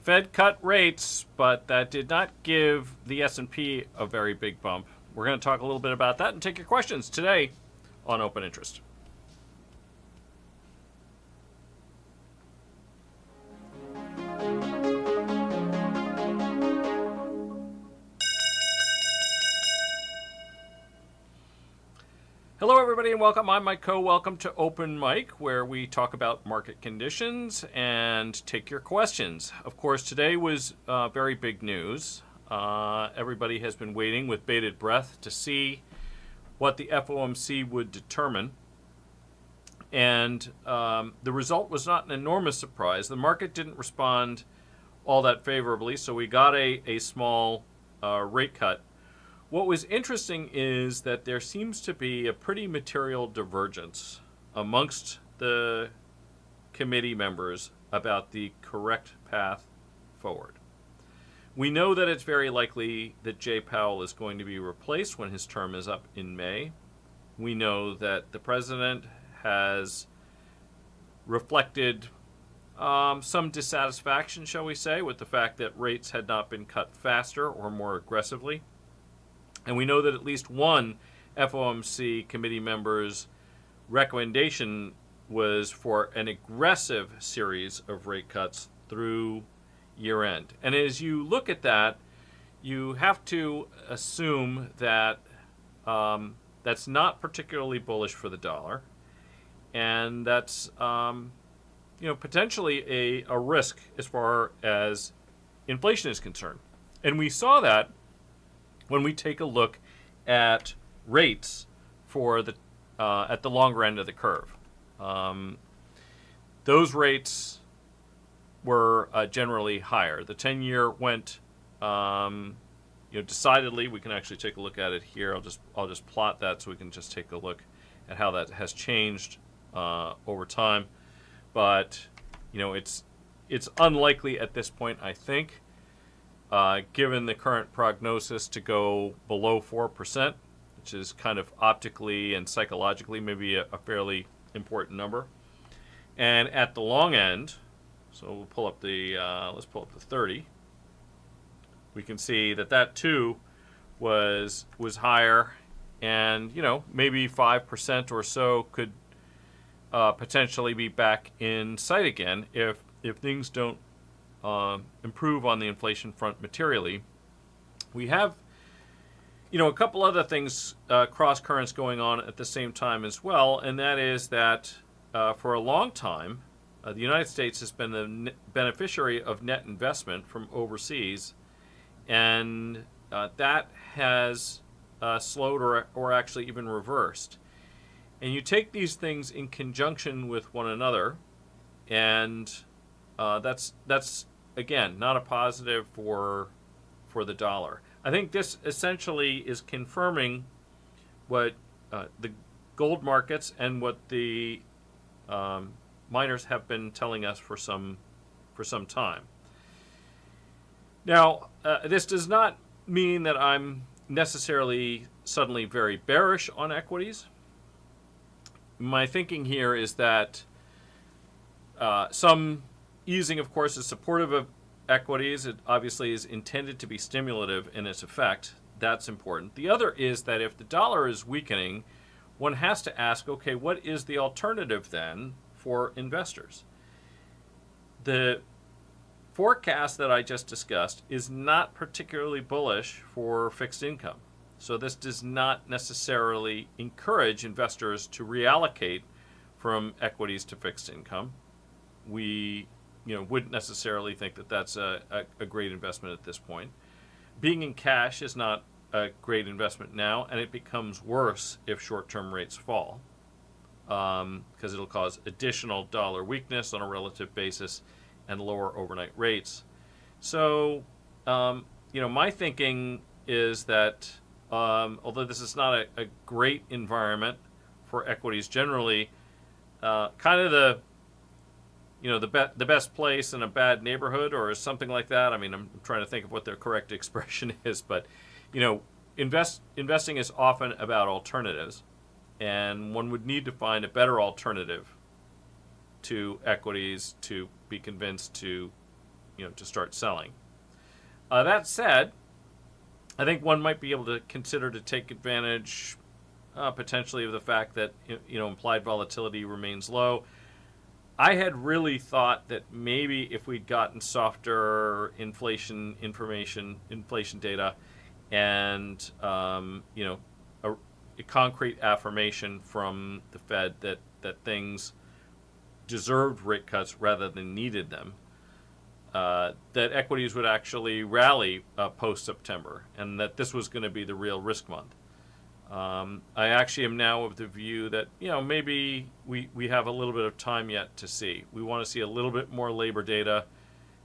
Fed cut rates, but that did not give the S&P a very big bump. We're going to talk a little bit about that and take your questions today on Open Interest. Hello, everybody, and welcome. I'm Mike Coe. Welcome to Open Mic, where we talk about market conditions and take your questions. Of course, today was very big news. Everybody has been waiting with bated breath to see what the FOMC would determine. And the result was not an enormous surprise. The market didn't respond all that favorably, so we got a small rate cut. What was interesting is that there seems to be a pretty material divergence amongst the committee members about the correct path forward. We know that it's very likely that Jay Powell is going to be replaced when his term is up in May. We know that the president has reflected some dissatisfaction, shall we say, with the fact that rates had not been cut faster or more aggressively. And we know that at least one FOMC committee member's recommendation was for an aggressive series of rate cuts through year end. And as you look at that, you have to assume that that's not particularly bullish for the dollar. And that's potentially a risk as far as inflation is concerned. And we saw that when we take a look at rates for the at the longer end of the curve. Those rates were generally higher. The 10-year went decidedly. We can actually take a look at it here. I'll just plot that so we can just take a look at how that has changed over time. But it's unlikely at this point, I think, given the current prognosis, to go below 4%, which is kind of optically and psychologically maybe a fairly important number. And at the long end, so we'll pull up let's pull up the 30. We can see that too was higher, and maybe 5% or so could potentially be back in sight again if things don't improve on the inflation front materially. We have, a couple other things, cross currents going on at the same time as well, and that is that for a long time, the United States has been the beneficiary of net investment from overseas, and that has slowed or actually even reversed. And you take these things in conjunction with one another, and that's again not a positive for the dollar. I think this essentially is confirming what the gold markets and what the miners have been telling us for some time. Now, this does not mean that I'm necessarily suddenly very bearish on equities. My thinking here is that some easing, of course, is supportive of equities. It obviously is intended to be stimulative in its effect. That's important. The other is that if the dollar is weakening, one has to ask, okay, what is the alternative then for investors? The forecast that I just discussed is not particularly bullish for fixed income. So this does not necessarily encourage investors to reallocate from equities to fixed income. We wouldn't necessarily think that that's a great investment at this point. Being in cash is not a great investment now, and it becomes worse if short-term rates fall, because it'll cause additional dollar weakness on a relative basis and lower overnight rates. So, my thinking is that although this is not a great environment for equities generally, kind of the best place in a bad neighborhood or something like that. I mean, I'm trying to think of what the correct expression is, but investing is often about alternatives, and one would need to find a better alternative to equities to be convinced to to start selling. That said, I think one might be able to consider to take advantage potentially of the fact that implied volatility remains low. I had really thought that maybe if we'd gotten softer inflation data, and a concrete affirmation from the Fed that things deserved rate cuts rather than needed them, that equities would actually rally post-September, and that this was going to be the real risk month. I actually am now of the view that maybe we have a little bit of time yet to see. We want to see a little bit more labor data,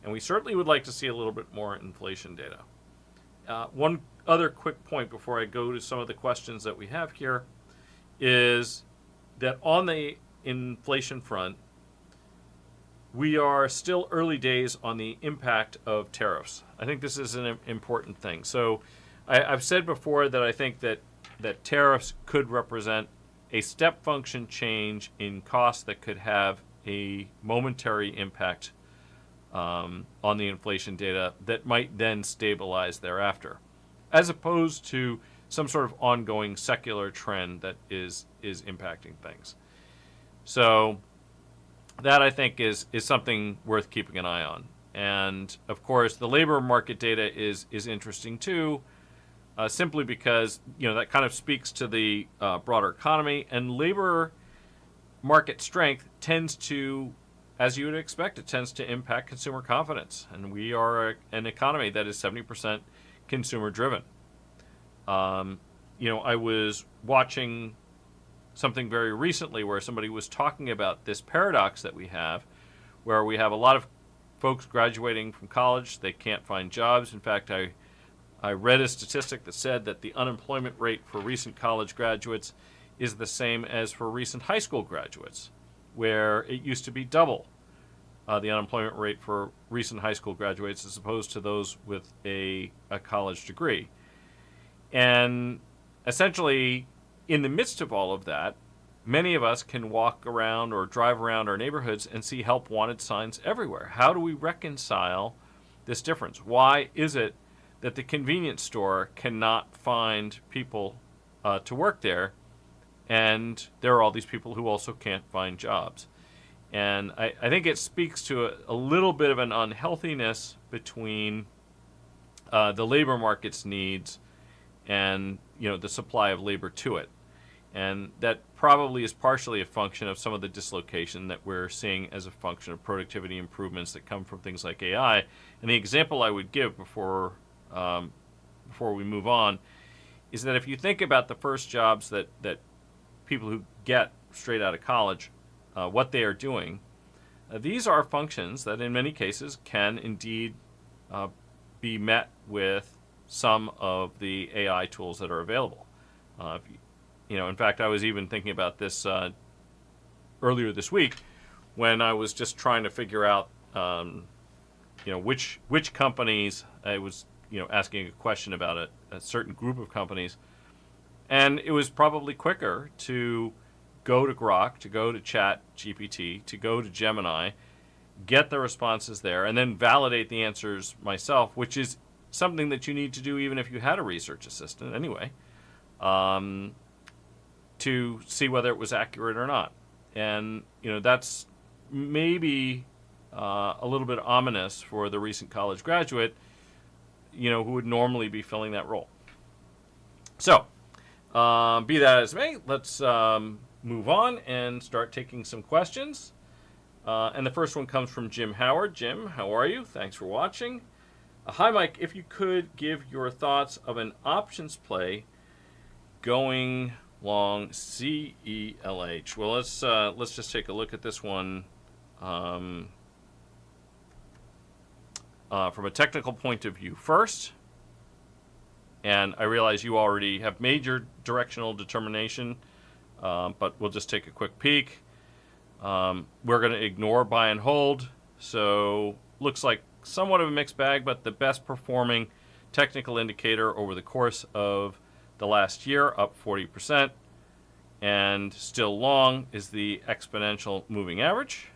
and we certainly would like to see a little bit more inflation data. One other quick point before I go to some of the questions that we have here is that on the inflation front, we are still early days on the impact of tariffs. I think this is an important thing. So I've said before that I think that tariffs could represent a step function change in costs that could have a momentary impact on the inflation data that might then stabilize thereafter, as opposed to some sort of ongoing secular trend that is impacting things. So that, I think, is something worth keeping an eye on. And of course, the labor market data is interesting too, simply because that kind of speaks to the broader economy, and labor market strength tends to, as you would expect, it tends to impact consumer confidence. And we are an economy that is 70% consumer driven. I was watching something very recently where somebody was talking about this paradox that we have, where we have a lot of folks graduating from college, they can't find jobs. In fact, I read a statistic that said that the unemployment rate for recent college graduates is the same as for recent high school graduates, where it used to be double the unemployment rate for recent high school graduates as opposed to those with a college degree. And essentially, in the midst of all of that, many of us can walk around or drive around our neighborhoods and see help wanted signs everywhere. How do we reconcile this difference? Why is it that the convenience store cannot find people to work there, and there are all these people who also can't find jobs? And I think it speaks to a little bit of an unhealthiness between the labor market's needs and the supply of labor to it. And that probably is partially a function of some of the dislocation that we're seeing as a function of productivity improvements that come from things like AI. And the example I would give before we move on is that if you think about the first jobs that people who get straight out of college, what they are doing, these are functions that in many cases can indeed be met with some of the AI tools that are available. In fact, I was even thinking about this earlier this week when I was just trying to figure out, which companies. I was, asking a question about a certain group of companies, and it was probably quicker to go to Grok, to go to Chat GPT, to go to Gemini, get the responses there, and then validate the answers myself, which is something that you need to do even if you had a research assistant anyway, to see whether it was accurate or not. And, that's maybe a little bit ominous for the recent college graduate, who would normally be filling that role. So, be that as it may, let's move on and start taking some questions. And the first one comes from Jim Howard. Jim, how are you? Thanks for watching. Hi, Mike. If you could give your thoughts of an options play going long CELH. Well, let's just take a look at this one from a technical point of view first. And I realize you already have made your directional determination, but we'll just take a quick peek. We're going to ignore buy and hold. So looks like somewhat of a mixed bag, but the best performing technical indicator over the course of the last year, up 40%, and still long, is the exponential moving average.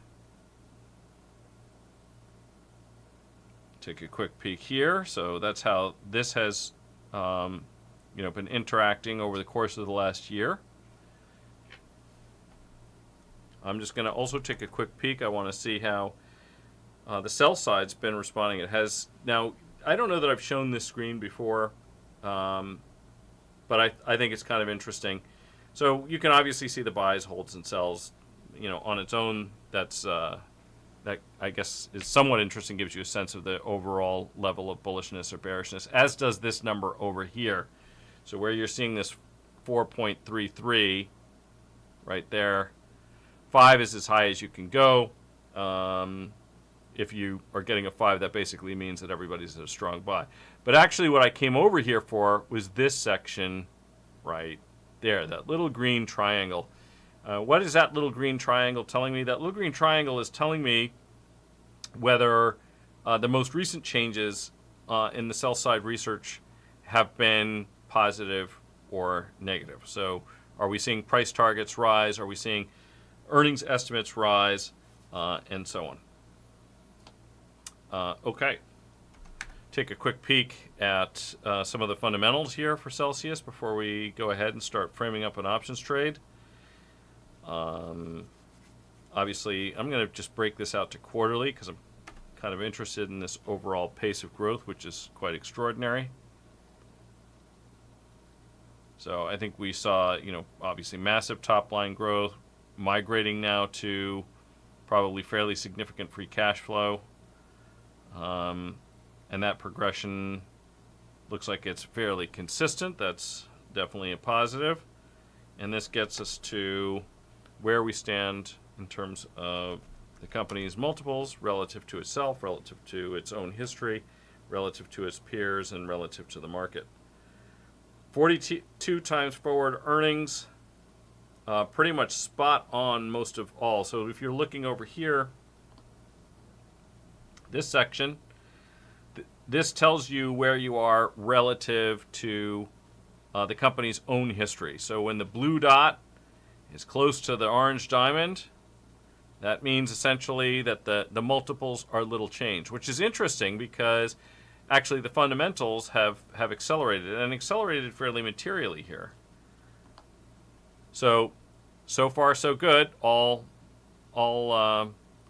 Take a quick peek here. So that's how this has been interacting over the course of the last year. I'm just going to also take a quick peek. I want to see how the sell side's been responding. It has now. I don't know that I've shown this screen before, but I think it's kind of interesting. So you can obviously see the buys, holds, and sells. On its own, that I guess is somewhat interesting. Gives you a sense of the overall level of bullishness or bearishness, as does this number over here. So where you're seeing this 4.33 right there, 5 is as high as you can go. If you are getting a 5, that basically means that everybody's at a strong buy. But actually what I came over here for was this section right there, that little green triangle. What is that little green triangle telling me? That little green triangle is telling me whether the most recent changes in the sell side research have been positive or negative. So are we seeing price targets rise? Are we seeing earnings estimates rise? And so on. Okay. Take a quick peek at some of the fundamentals here for Celsius before we go ahead and start framing up an options trade. Obviously, I'm going to just break this out to quarterly because I'm kind of interested in this overall pace of growth, which is quite extraordinary. So I think we saw, obviously massive top-line growth, migrating now to probably fairly significant free cash flow. And that progression looks like it's fairly consistent. That's definitely a positive. And this gets us to where we stand in terms of the company's multiples relative to itself, relative to its own history, relative to its peers, and relative to the market. 42 times forward earnings, pretty much spot on most of all. So if you're looking over here, this section, this tells you where you are relative to the company's own history. So when the blue dot is close to the orange diamond, that means essentially that the multiples are little changed, which is interesting because actually the fundamentals have accelerated and accelerated fairly materially here. So far so good. All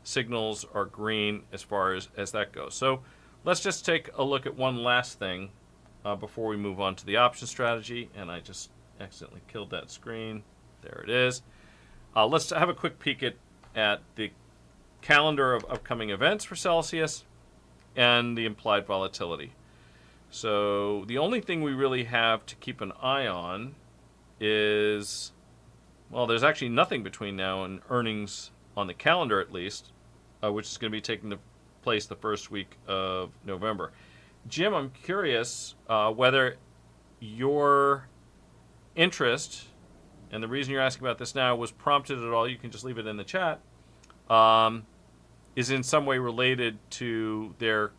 signals are green as far as that goes. So let's just take a look at one last thing before we move on to the option strategy. And I just accidentally killed that screen. There it is. Let's have a quick peek at the calendar of upcoming events for Celsius and the implied volatility. So the only thing we really have to keep an eye on is, well, there's actually nothing between now and earnings on the calendar at least, which is going to be taking place the first week of November. Jim, I'm curious whether your interest, and the reason you're asking about this now, was prompted at all, you can just leave it in the chat, is in some way related to their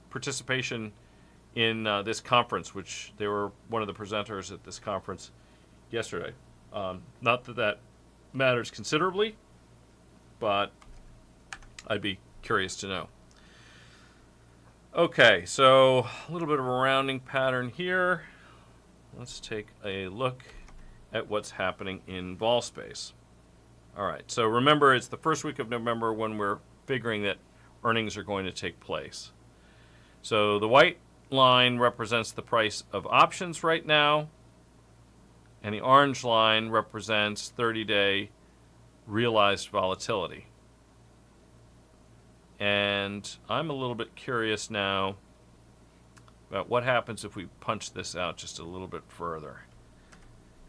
participation in this conference, which they were one of the presenters at this conference yesterday. Not that matters considerably, but I'd be curious to know. Okay, so a little bit of a rounding pattern here. Let's take a look at what's happening in vol space. All right, so remember it's the first week of November when we're figuring that earnings are going to take place. So the white line represents the price of options right now, and the orange line represents 30-day realized volatility. And I'm a little bit curious now about what happens if we punch this out just a little bit further.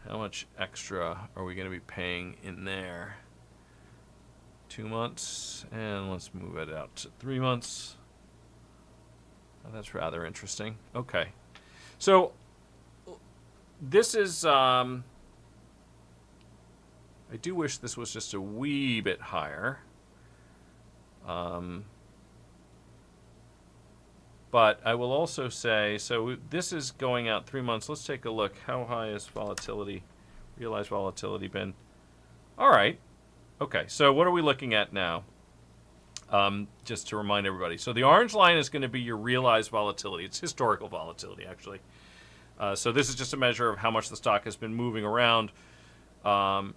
How much extra are we going to be paying in there? 2 months, and let's move it out to 3 months. Oh, that's rather interesting. Okay. So this is, I do wish this was just a wee bit higher. But I will also say, so this is going out 3 months. Let's take a look. How high has volatility, realized volatility been? All right. Okay, so what are we looking at now? just to remind everybody. So the orange line is going to be your realized volatility. It's historical volatility, actually. So this is just a measure of how much the stock has been moving around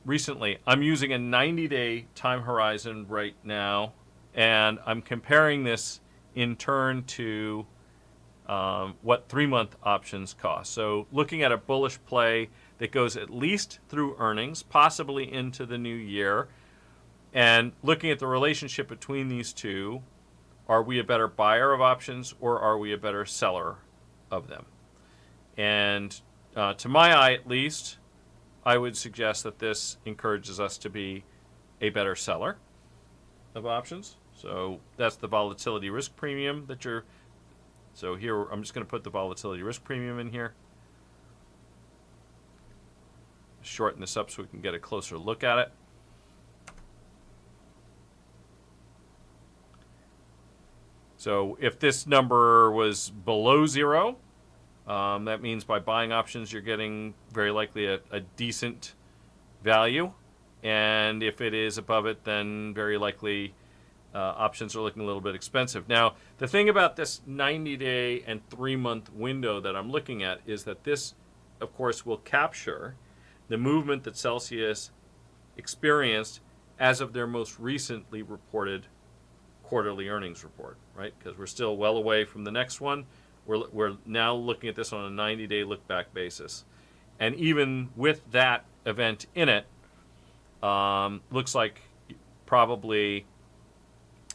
recently. I'm using a 90-day time horizon right now, and I'm comparing this in turn to what 3-month options cost. So looking at a bullish play that goes at least through earnings, possibly into the new year, and looking at the relationship between these two, are we a better buyer of options or are we a better seller of them? And to my eye, at least, I would suggest that this encourages us to be a better seller of options. So that's the volatility risk premium that you're... So here, I'm just going to put the volatility risk premium in here. Shorten this up so we can get a closer look at it. So if this number was below 0, that means by buying options you're getting very likely a decent value. And if it is above it, then very likely options are looking a little bit expensive. Now, the thing about this 90-day and 3-month window that I'm looking at is that this, of course, will capture the movement that Celsius experienced as of their most recently reported quarterly earnings report, right? Because we're still well away from the next one. We're now looking at this on a 90-day look-back basis. And even with that event in it, looks like probably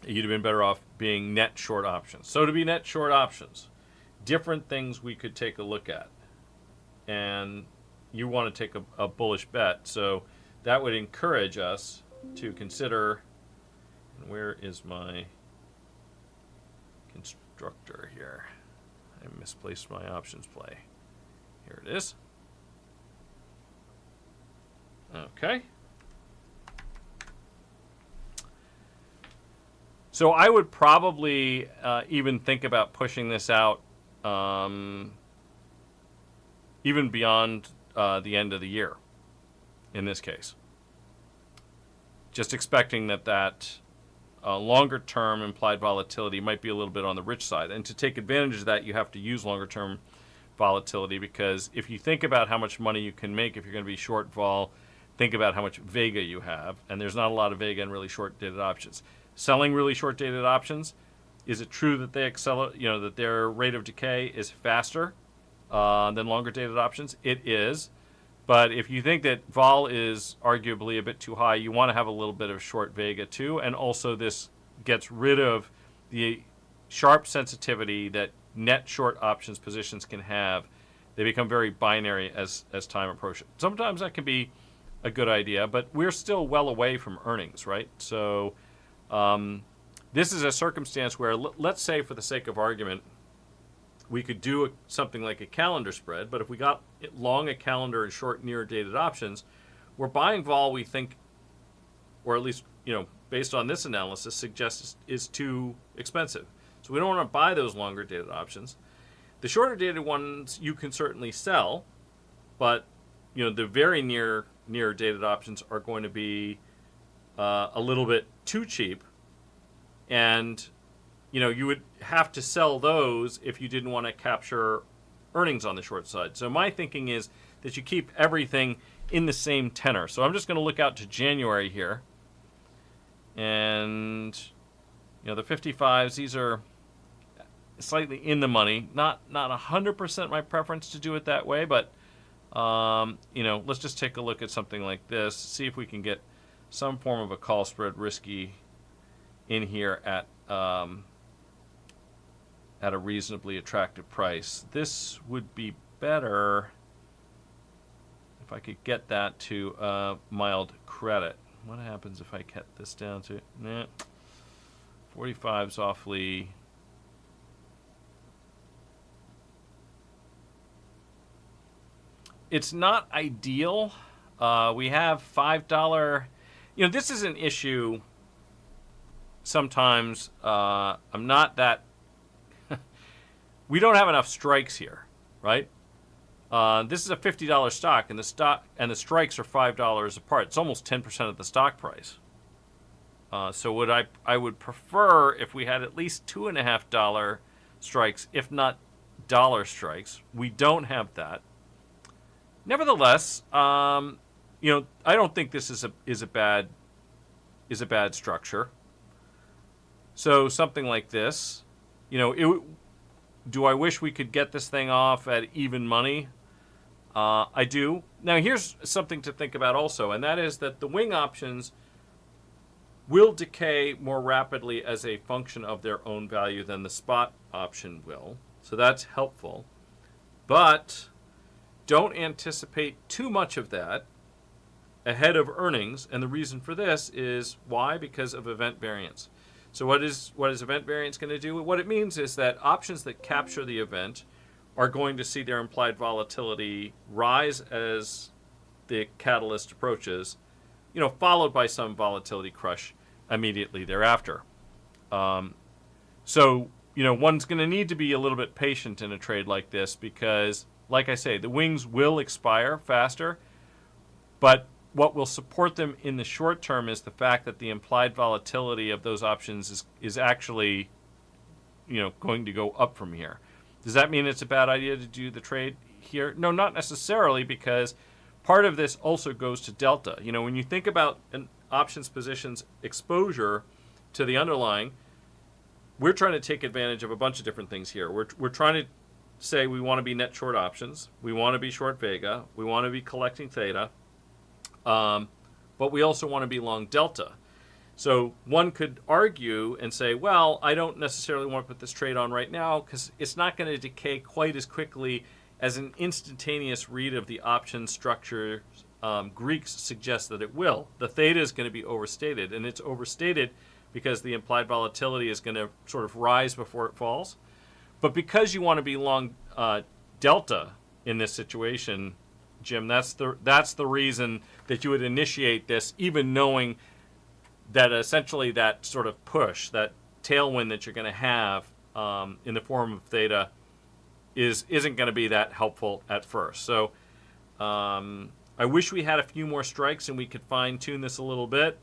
you'd have been better off being net short options. So to be net short options, different things we could take a look at. And you want to take a bullish bet. So that would encourage us to consider... Where is my constructor here? I misplaced my options play. Here it is. Okay. So I would probably even think about pushing this out even beyond the end of the year in this case. Just expecting that longer term implied volatility might be a little bit on the rich side. And to take advantage of that, you have to use longer term volatility, because if you think about how much money you can make if you're going to be short vol, think about how much Vega you have. And there's not a lot of Vega in really short dated options. Selling really short dated options, is it true that they accelerate, that their rate of decay is faster than longer dated options? It is. But if you think that vol is arguably a bit too high, you want to have a little bit of short Vega too. And also this gets rid of the sharp sensitivity that net short options positions can have. They become very binary as time approaches. Sometimes that can be a good idea, but we're still well away from earnings, right? So this is a circumstance where, let's say for the sake of argument, we could do something like a calendar spread, but if we got long a calendar and short near dated options, we're buying vol we think, or at least, based on this analysis, suggests is too expensive. So we don't want to buy those longer dated options. The shorter dated ones you can certainly sell, but the very near dated options are going to be a little bit too cheap, and you would have to sell those if you didn't want to capture earnings on the short side. So my thinking is that you keep everything in the same tenor. So I'm just going to look out to January here. And, the 55s, these are slightly in the money. Not 100% my preference to do it that way, but, let's just take a look at something like this. See if we can get some form of a call spread risky in here at a reasonably attractive price. This would be better if I could get that to mild credit. What happens if I cut this down to 45's awfully... It's not ideal. We have $5. This is an issue. Sometimes I'm not that... We don't have enough strikes here, right? This is a $50 stock, and the strikes are $5 apart. It's almost 10% of the stock price. So what I would prefer if we had at least $2.50 strikes, if not dollar strikes. We don't have that. Nevertheless, I don't think this is a bad structure. So something like this, do I wish we could get this thing off at even money? I do. Now here's something to think about also, and that is that the wing options will decay more rapidly as a function of their own value than the spot option will. So that's helpful. But don't anticipate too much of that ahead of earnings. And the reason for this is why? Because of event variance. So what is event variance going to do? What it means is that options that capture the event are going to see their implied volatility rise as the catalyst approaches, followed by some volatility crush immediately thereafter. So one's going to need to be a little bit patient in a trade like this because, like I say, the wings will expire faster, but what will support them in the short term is the fact that the implied volatility of those options is actually, going to go up from here. Does that mean it's a bad idea to do the trade here? No, not necessarily, because part of this also goes to delta. When you think about an options position's exposure to the underlying, we're trying to take advantage of a bunch of different things here. We're trying to say we want to be net short options. We want to be short Vega. We want to be collecting theta. But we also want to be long delta. So one could argue and say, well, I don't necessarily want to put this trade on right now because it's not going to decay quite as quickly as an instantaneous read of the option structure Greeks suggest that it will. The theta is going to be overstated, and it's overstated because the implied volatility is going to sort of rise before it falls. But because you want to be long delta in this situation, Jim, that's the reason that you would initiate this, even knowing that essentially that sort of push, that tailwind that you're going to have in the form of theta isn't going to be that helpful at first. So I wish we had a few more strikes and we could fine-tune this a little bit.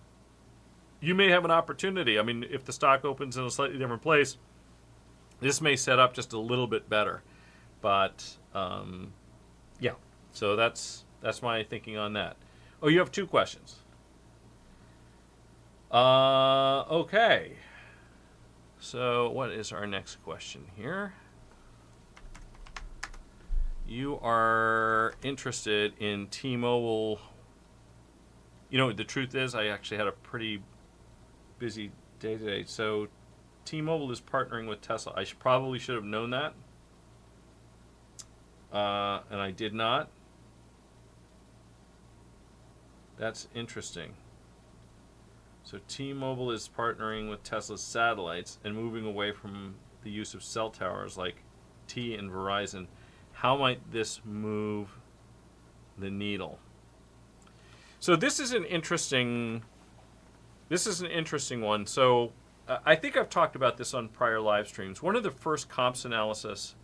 You may have an opportunity. I mean, if the stock opens in a slightly different place, this may set up just a little bit better. But yeah, so that's my thinking on that. Oh, you have two questions. Okay. So what is our next question here? You are interested in T-Mobile. The truth is I actually had a pretty busy day today. So T-Mobile is partnering with Tesla. I probably should have known that. And I did not. That's interesting. So T-Mobile is partnering with Tesla's satellites and moving away from the use of cell towers like T and Verizon. How might this move the needle? So this is an interesting one. So I think I've talked about this on prior live streams. One of the first comps analyses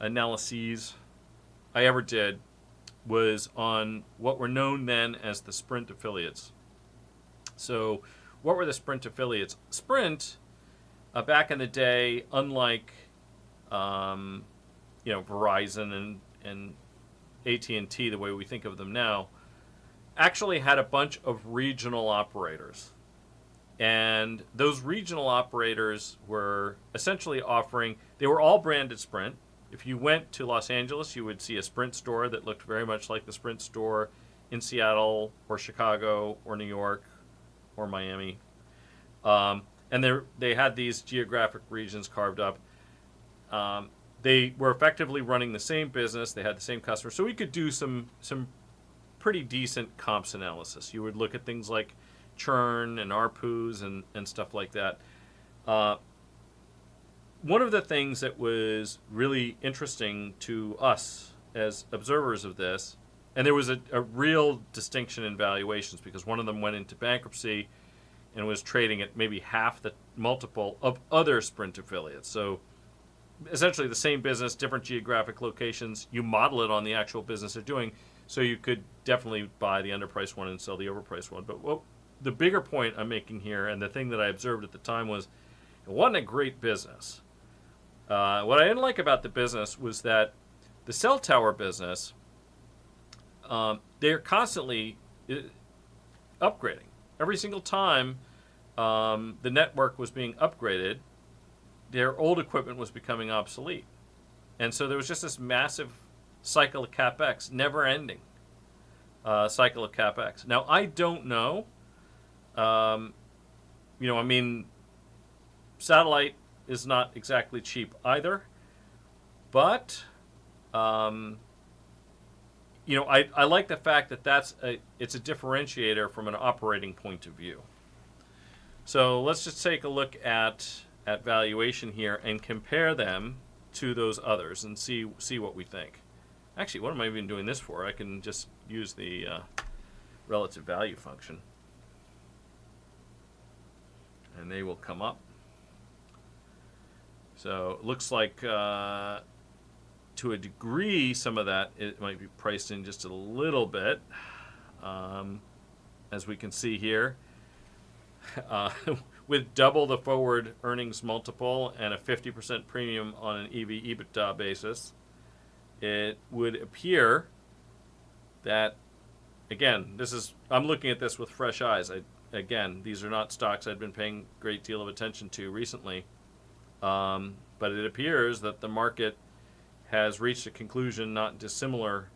I ever did was on what were known then as the Sprint affiliates. So what were the Sprint affiliates? Sprint, back in the day, unlike Verizon and AT&T, the way we think of them now, actually had a bunch of regional operators. And those regional operators were essentially offering, they were all branded Sprint. If you went to Los Angeles, you would see a Sprint store that looked very much like the Sprint store in Seattle or Chicago or New York or Miami. And they had these geographic regions carved up. They were effectively running the same business. They had the same customers. So we could do some pretty decent comps analysis. You would look at things like churn and ARPUs and stuff like that. One of the things that was really interesting to us as observers of this, and there was a real distinction in valuations because one of them went into bankruptcy and was trading at maybe half the multiple of other Sprint affiliates. So essentially the same business, different geographic locations. You model it on the actual business they're doing, so you could definitely buy the underpriced one and sell the overpriced one. But what the bigger point I'm making here, and the thing that I observed at the time was, it wasn't a great business. What I didn't like about the business was that the cell tower business, they're constantly upgrading. Every single time the network was being upgraded, their old equipment was becoming obsolete. And so there was just this massive cycle of CapEx, never ending cycle of CapEx. Now, I don't know. Satellite is not exactly cheap either. But, I like the fact that it's a differentiator from an operating point of view. So let's just take a look at valuation here and compare them to those others and see what we think. Actually, what am I even doing this for? I can just use the relative value function, and they will come up. So it looks like to a degree, some of that it might be priced in just a little bit, as we can see here. With double the forward earnings multiple and a 50% premium on an EV/EBITDA basis, it would appear that, again, I'm looking at this with fresh eyes. These are not stocks I've been paying a great deal of attention to recently, but it appears that the market has reached a conclusion not dissimilar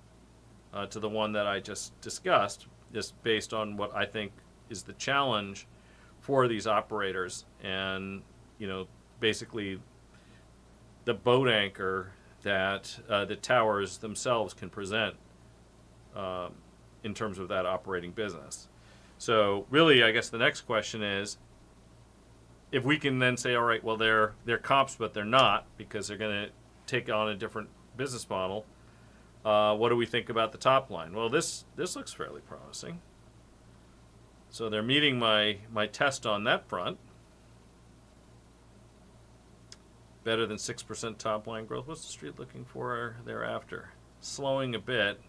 to the one that I just discussed, just based on what I think is the challenge for these operators, and basically the boat anchor that the towers themselves can present in terms of that operating business. So really, I guess the next question is, if we can then say, all right, well, they're comps, but they're not, because they're going to take on a different business model. What do we think about the top line? Well, this looks fairly promising. So they're meeting my test on that front. Better than 6% top line growth. What's the street looking for thereafter? Slowing a bit,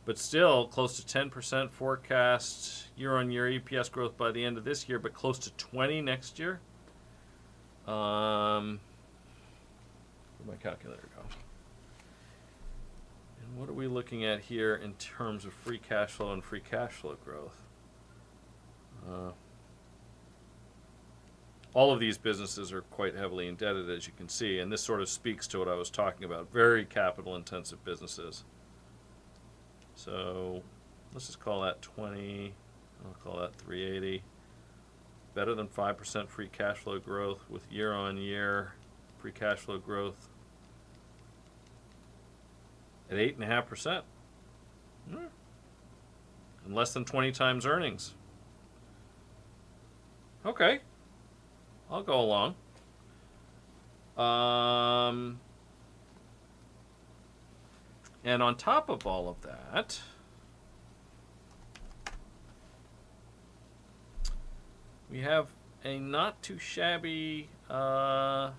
but still close to 10% forecast year-on-year EPS growth by the end of this year, but close to 20 next year. Where'd my calculator go? And what are we looking at here in terms of free cash flow and free cash flow growth? All of these businesses are quite heavily indebted, as you can see, and this sort of speaks to what I was talking about. Very capital-intensive businesses. So let's just call that 20. I'll call that 380. Better than 5% free cash flow growth with year-on-year free cash flow growth at 8.5%. And less than 20 times earnings. Okay. I'll go along. And on top of all of that, we have a not too shabby little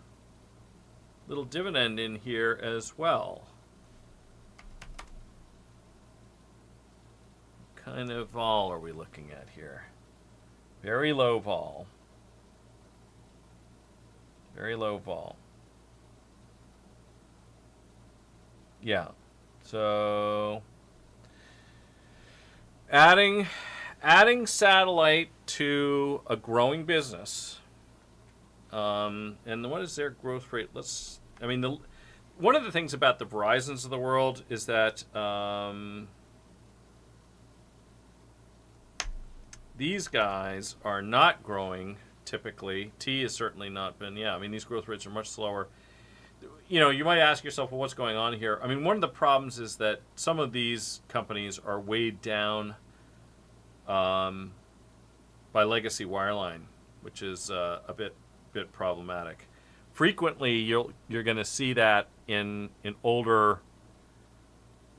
dividend in here as well. What kind of vol are we looking at here? Very low vol. Very low vol. Yeah. So adding satellite to a growing business. And what is their growth rate? One of the things about the Verizons of the world is that these guys are not growing typically. T has certainly not been. Yeah, these growth rates are much slower. You might ask yourself, well, what's going on here? One of the problems is that some of these companies are weighed down by legacy wireline, which is a bit problematic. Frequently, you're going to see that in older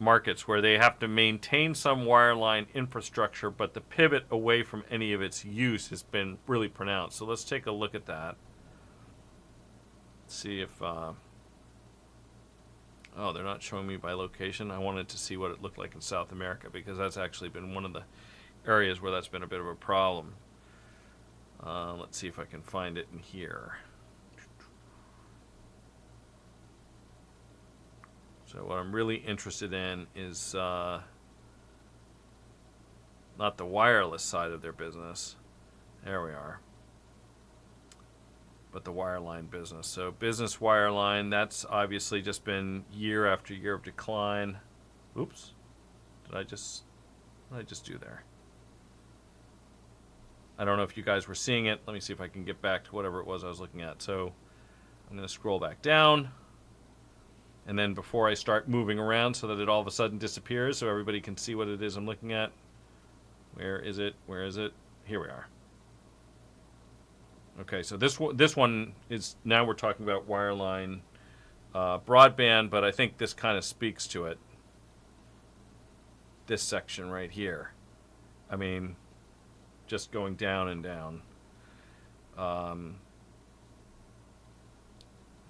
markets where they have to maintain some wireline infrastructure, but the pivot away from any of its use has been really pronounced. So let's take a look at that. See if they're not showing me by location. I wanted to see what it looked like in South America, because that's actually been one of the areas where that's been a bit of a problem. Let's see if I can find it in here. So what I'm really interested in is not the wireless side of their business. There we are. But the wireline business. So business wireline, that's obviously just been year after year of decline. Oops. What did I just do there? I don't know if you guys were seeing it. Let me see if I can get back to whatever it was I was looking at. So I'm going to scroll back down. And then before I start moving around so that it all of a sudden disappears so everybody can see what it is I'm looking at. Where is it? Where is it? Here we are. Okay, so this one is, now we're talking about wireline broadband, but I think this kind of speaks to it. This section right here. I mean, just going down and down.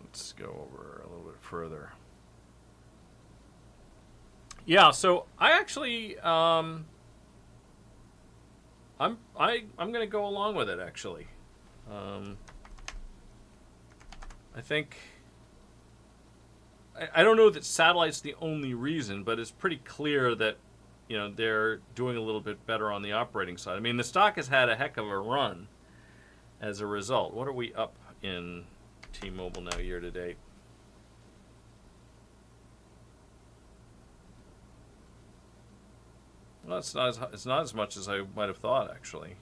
Let's go over a little bit further. Yeah, so I actually I'm going to go along with it actually. I think I don't know that satellite's the only reason, but it's pretty clear that, you know, they're doing a little bit better on the operating side. I mean, the stock has had a heck of a run as a result. What are we up in T-Mobile now year to date? Well, it's not as much as I might have thought actually.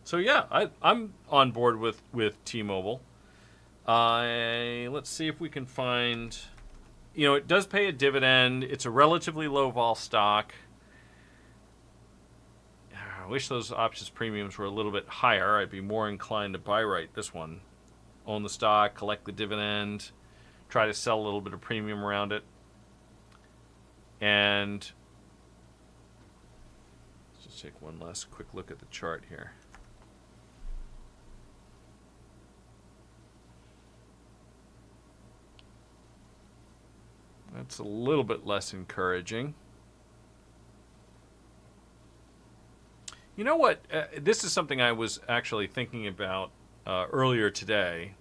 So yeah, I'm on board with T-Mobile. Let's see if we can find, you know, it does pay a dividend. It's a relatively low vol stock. I wish those options premiums were a little bit higher. I'd be more inclined to buy right this one. Own the stock, collect the dividend, try to sell a little bit of premium around it. And let's just take one last quick look at the chart here. That's a little bit less encouraging. You know what? This is something I was actually thinking about earlier today,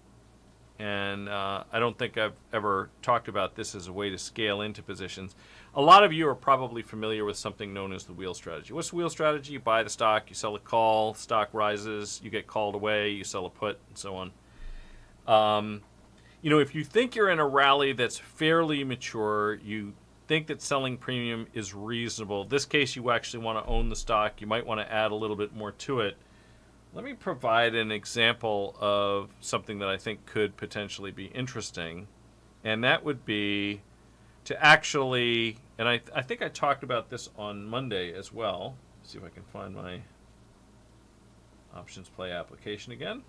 and I don't think I've ever talked about this as a way to scale into positions. A lot of you are probably familiar with something known as the wheel strategy. What's the wheel strategy? You buy the stock, you sell a call, stock rises, you get called away, you sell a put, and so on. You know, if you think you're in a rally that's fairly mature, you think that selling premium is reasonable. In this case, you actually want to own the stock. You might want to add a little bit more to it. Let me provide an example of something that I think could potentially be interesting. And that would be to actually, and I think I talked about this on Monday as well. Let's see if I can find my options play application again.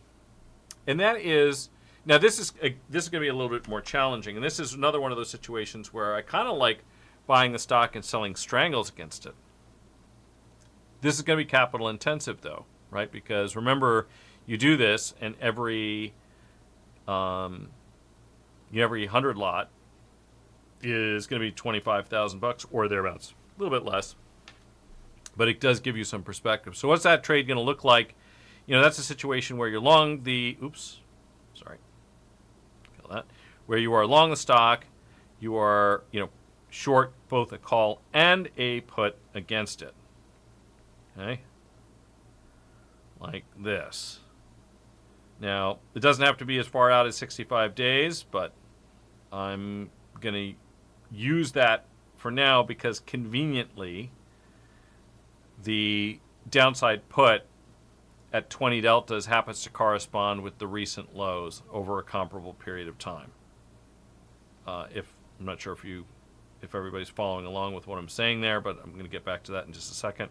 And that is, now this is going to be a little bit more challenging, and this is another one of those situations where I kind of like buying the stock and selling strangles against it. This is going to be capital intensive though, right? Because remember, you do this, and every 100 lot is going to be $25,000 or thereabouts, a little bit less, but it does give you some perspective. So what's that trade going to look like? You know, that's a situation where you're long the where you are long the stock, you are, you know, short both a call and a put against it. Okay? Like this. Now, it doesn't have to be as far out as 65 days, but I'm going to use that for now because conveniently the downside put at 20 deltas happens to correspond with the recent lows over a comparable period of time. I'm not sure if everybody's following along with what I'm saying there, but I'm going to get back to that in just a second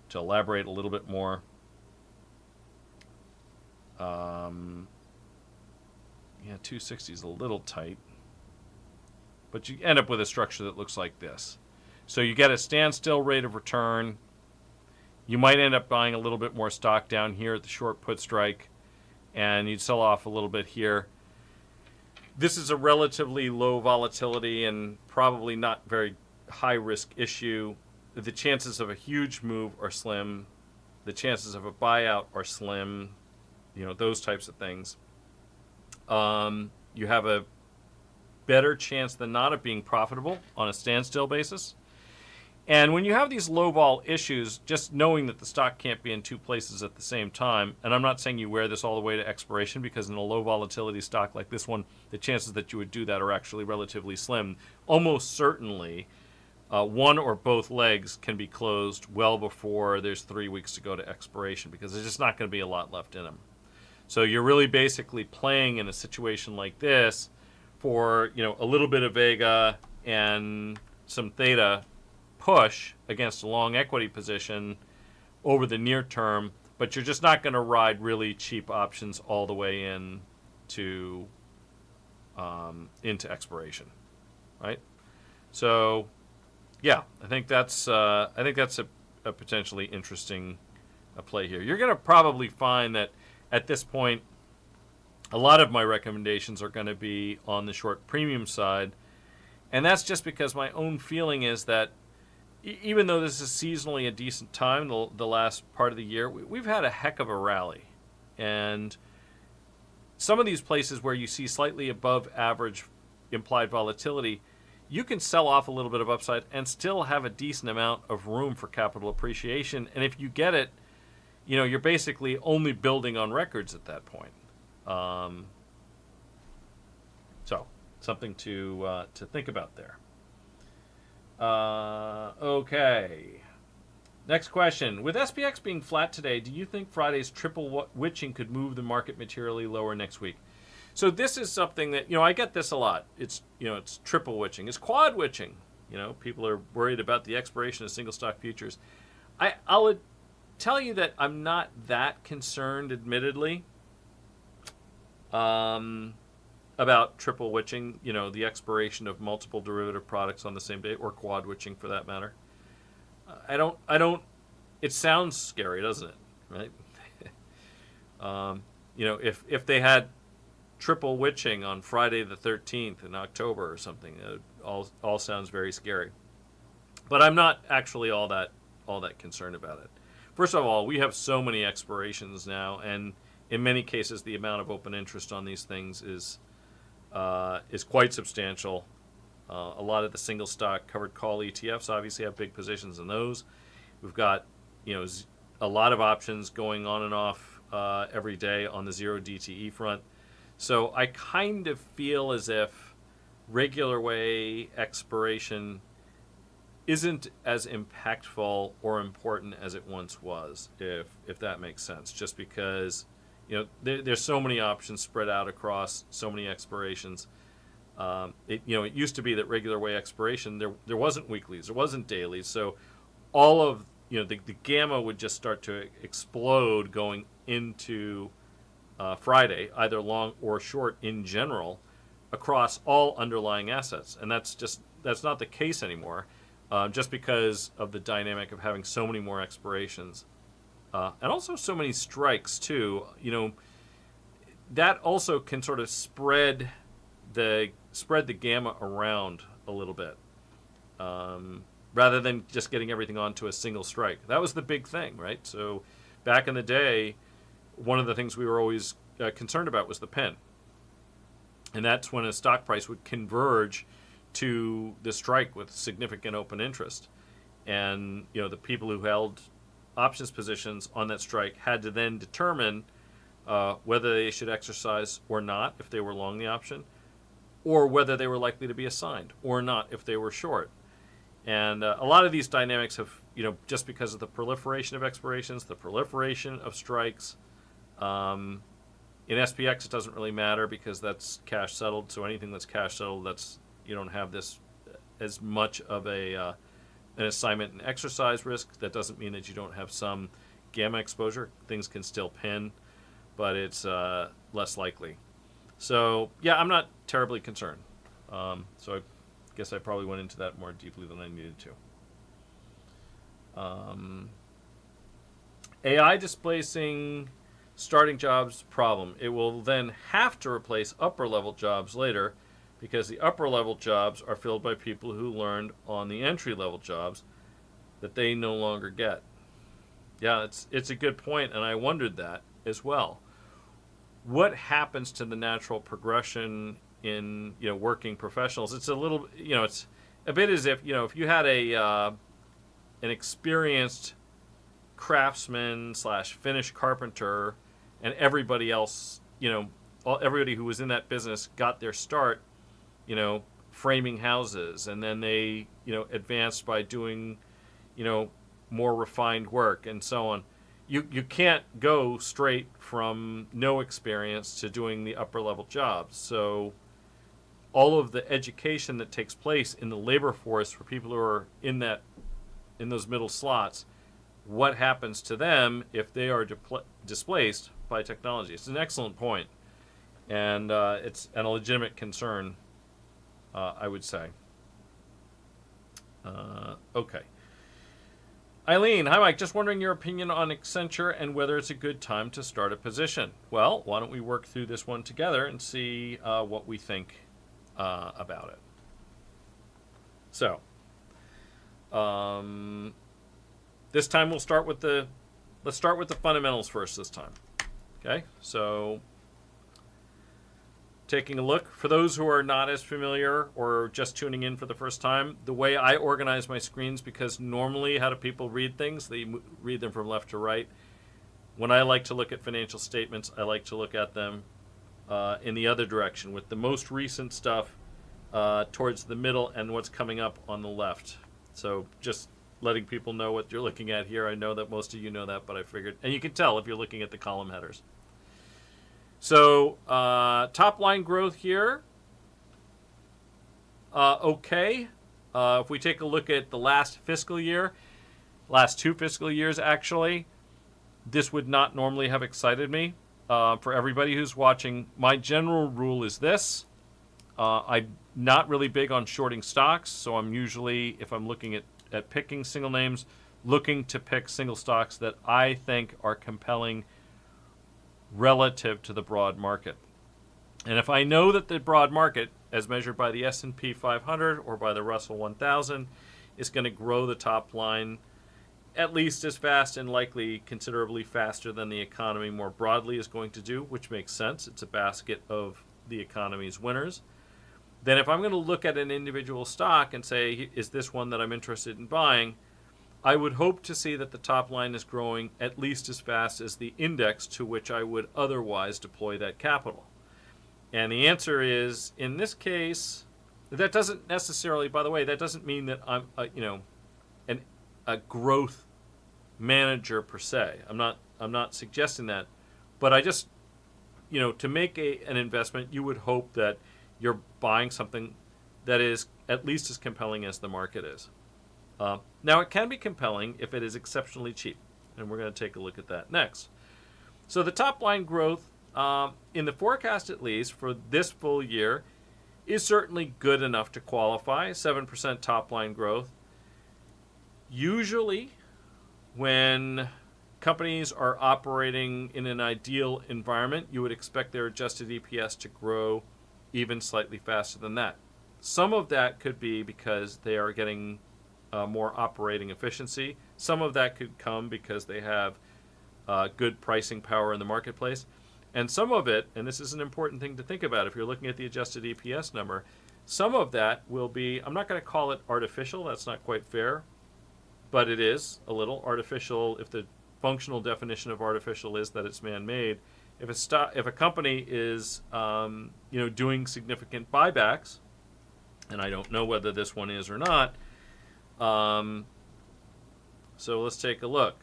to elaborate a little bit more. Yeah, 260 is a little tight, but you end up with a structure that looks like this. So you get a standstill rate of return. You might end up buying a little bit more stock down here at the short put strike, and you'd sell off a little bit here. This is a relatively low volatility and probably not very high risk issue. The chances of a huge move are slim. The chances of a buyout are slim. Those types of things. You have a better chance than not of being profitable on a standstill basis. And when you have these low vol issues, just knowing that the stock can't be in two places at the same time, and I'm not saying you wear this all the way to expiration, because in a low volatility stock like this one, the chances that you would do that are actually relatively slim. Almost certainly, one or both legs can be closed well before there's 3 weeks to go to expiration, because there's just not going to be a lot left in them. So you're really basically playing in a situation like this for a little bit of vega and some theta push against a long equity position over the near term, but you're just not going to ride really cheap options all the way into expiration, right? So, yeah, I think that's a potentially interesting play here. You're going to probably find that at this point, a lot of my recommendations are going to be on the short premium side, and that's just because my own feeling is that even though this is seasonally a decent time, the last part of the year, we've had a heck of a rally. And some of these places where you see slightly above average implied volatility, you can sell off a little bit of upside and still have a decent amount of room for capital appreciation. And if you get it, you're basically only building on records at that point. So something to think about there. Okay. Next question. With SPX being flat today, do you think Friday's triple witching could move the market materially lower next week? So this is something that, I get this a lot. It's triple witching. It's quad witching. People are worried about the expiration of single stock futures. I'll tell you that I'm not that concerned, admittedly, about triple witching, the expiration of multiple derivative products on the same day, or quad witching for that matter. I don't, it sounds scary, doesn't it? Right? If they had triple witching on Friday the 13th in October or something, it all sounds very scary. But I'm not actually all that concerned about it. First of all, we have so many expirations now, and in many cases, the amount of open interest on these things is quite substantial. A lot of the single stock covered call ETFs obviously have big positions in those. We've got a lot of options going on and off every day on the zero DTE front. So I kind of feel as if regular way expiration isn't as impactful or important as it once was, if that makes sense. Just because there's so many options spread out across so many expirations. It used to be that regular way expiration, there wasn't weeklies, there wasn't dailies, so all of the gamma would just start to explode going into Friday, either long or short in general, across all underlying assets, and that's not the case anymore, just because of the dynamic of having so many more expirations. And also so many strikes too. That also can sort of spread the gamma around a little bit, rather than just getting everything onto a single strike. That was the big thing, right? So back in the day, one of the things we were always concerned about was the pin, and that's when a stock price would converge to the strike with significant open interest, and the people who held options positions on that strike had to then determine whether they should exercise or not if they were long the option, or whether they were likely to be assigned or not if they were short. And a lot of these dynamics have, just because of the proliferation of expirations, the proliferation of strikes. In SPX, it doesn't really matter because that's cash settled. So anything that's cash settled, you don't have this as much of an assignment and exercise risk. That doesn't mean that you don't have some gamma exposure. Things can still pin, but it's less likely. So yeah, I'm not terribly concerned. So I guess I probably went into that more deeply than I needed to. AI displacing starting jobs problem. It will then have to replace upper level jobs later because the upper level jobs are filled by people who learned on the entry level jobs that they no longer get. Yeah, it's a good point, and I wondered that as well. What happens to the natural progression in working professionals? It's a little it's a bit as if if you had an experienced craftsman / finish carpenter, and everybody else everybody who was in that business got their start framing houses, and then they advanced by doing more refined work and so on. You can't go straight from no experience to doing the upper level jobs. So all of the education that takes place in the labor force for people who are in those middle slots, what happens to them if they are displaced by technology? It's an excellent point, and it's a legitimate concern, I would say. Okay. Eileen, hi Mike, just wondering your opinion on Accenture and whether it's a good time to start a position. Well, why don't we work through this one together and see what we think about it. So, this time let's start with the fundamentals first this time. Okay, so taking a look, for those who are not as familiar or just tuning in for the first time, the way I organize my screens, because normally how do people read things? They read them from left to right. When I like to look at financial statements, I like to look at them in the other direction, with the most recent stuff towards the middle and what's coming up on the left. So just letting people know what you're looking at here. I know that most of you know that, but I figured, and you can tell if you're looking at the column headers. So top line growth here, okay. If we take a look at the last fiscal year, last 2 fiscal years actually, this would not normally have excited me. For everybody who's watching, my general rule is this. I'm not really big on shorting stocks, so I'm usually, if I'm looking at picking single names, looking to pick single stocks that I think are compelling relative to the broad market. And if I know that the broad market, as measured by the S&P 500 or by the Russell 1000, is going to grow the top line at least as fast and likely considerably faster than the economy more broadly is going to do, which makes sense. It's a basket of the economy's winners. Then if I'm going to look at an individual stock and say, is this one that I'm interested in buying, I would hope to see that the top line is growing at least as fast as the index to which I would otherwise deploy that capital. And the answer is, in this case, that doesn't necessarily, by the way, that doesn't mean that I'm a growth manager per se. I'm not suggesting that, but I just, to make an investment, you would hope that you're buying something that is at least as compelling as the market is. Now, it can be compelling if it is exceptionally cheap, and we're going to take a look at that next. So the top line growth, in the forecast at least for this full year, is certainly good enough to qualify. 7% top line growth. Usually, when companies are operating in an ideal environment, you would expect their adjusted EPS to grow even slightly faster than that. Some of that could be because they are getting more operating efficiency. Some of that could come because they have good pricing power in the marketplace. And some of it, and this is an important thing to think about if you're looking at the adjusted EPS number, some of that will be, I'm not going to call it artificial, that's not quite fair, but it is a little artificial if the functional definition of artificial is that it's man-made. If a company is doing significant buybacks, and I don't know whether this one is or not, so let's take a look.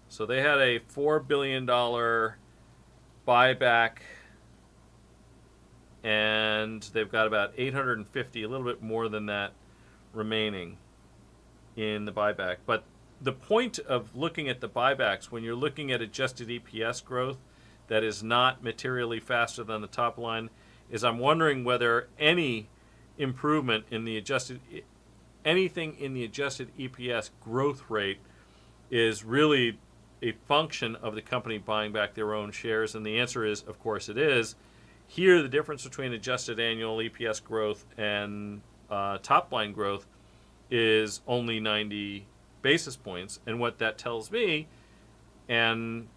So they had a $4 billion buyback, and they've got about 850, a little bit more than that, remaining in the buyback. But the point of looking at the buybacks, when you're looking at adjusted EPS growth that is not materially faster than the top line, is I'm wondering whether any improvement in the anything in the adjusted EPS growth rate is really a function of the company buying back their own shares. And the answer is, of course it is. Here, the difference between adjusted annual EPS growth and top line growth is only 90 basis points. And what that tells me, and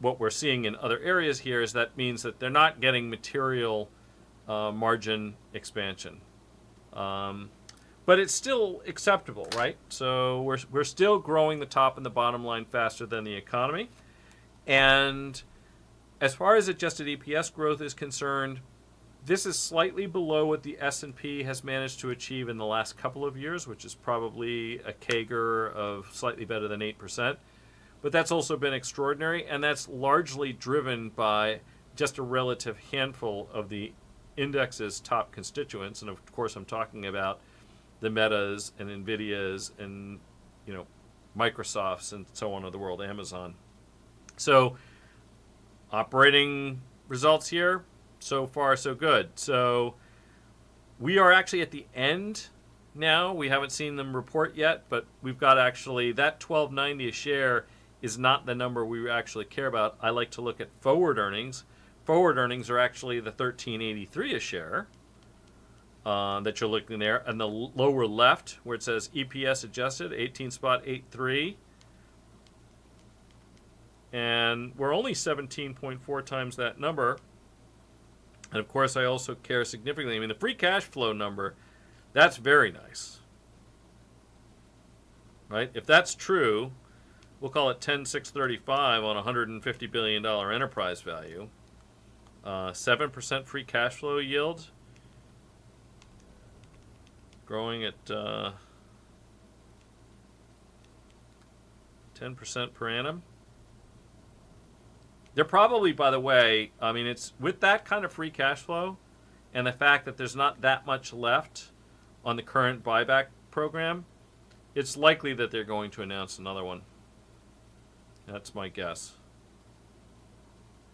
what we're seeing in other areas here, is that means that they're not getting material margin expansion. But it's still acceptable, right? So we're still growing the top and the bottom line faster than the economy. And as far as adjusted EPS growth is concerned, this is slightly below what the S&P has managed to achieve in the last couple of years, which is probably a CAGR of slightly better than 8%. But that's also been extraordinary, and that's largely driven by just a relative handful of the index's top constituents. And of course, I'm talking about the Metas and Nvidias and Microsofts and so on of the world, Amazon. So operating results here, so far so good. So we are actually at the end now. We haven't seen them report yet, but we've got actually that $12.90 a share is not the number we actually care about. I like to look at forward earnings. Forward earnings are actually the $13.83 a share that you're looking there. And the lower left, where it says EPS adjusted, 18.83. And we're only 17.4 times that number. And of course, I also care significantly. I mean, the free cash flow number, that's very nice. Right? If that's true, we'll call it 10,635 on $150 billion enterprise value. 7% free cash flow yield. Growing at 10% per annum. They're probably, by the way, I mean, it's with that kind of free cash flow and the fact that there's not that much left on the current buyback program, it's likely that they're going to announce another one. That's my guess.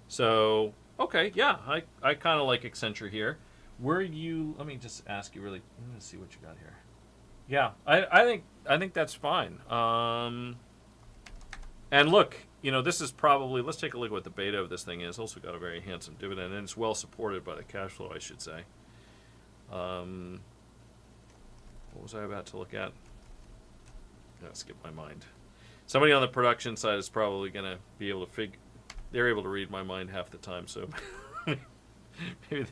So, okay, yeah, I kind of like Accenture here. Let me just ask you really, I'm going to see what you got here. Yeah, I think that's fine. And look, this is probably, let's take a look at what the beta of this thing is. Also got a very handsome dividend, and it's well supported by the cash flow, I should say. What was I about to look at? Skip my mind. Somebody on the production side is probably going to be able to they're able to read my mind half the time, so maybe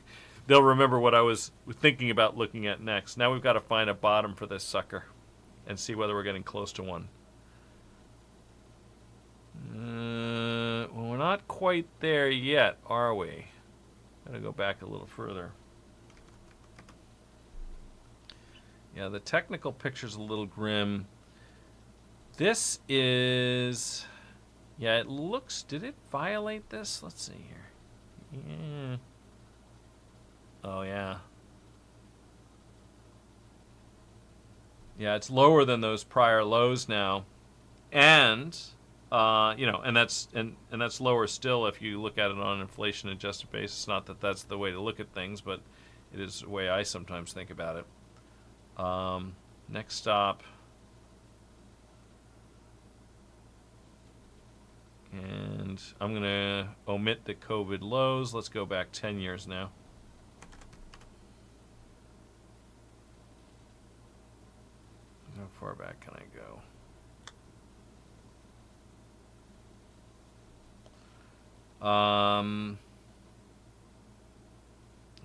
they'll remember what I was thinking about looking at next. Now we've got to find a bottom for this sucker and see whether we're getting close to one. Well, we're not quite there yet, are we? Gotta go back a little further. Yeah, the technical picture's a little grim. This is... Yeah, it looks... Did it violate this? Let's see here. Yeah. Oh, yeah. Yeah, it's lower than those prior lows now. And... and that's lower still if you look at it on an inflation-adjusted basis. Not that that's the way to look at things, but it is the way I sometimes think about it. Next stop. And I'm going to omit the COVID lows. Let's go back 10 years now. How far back can I go?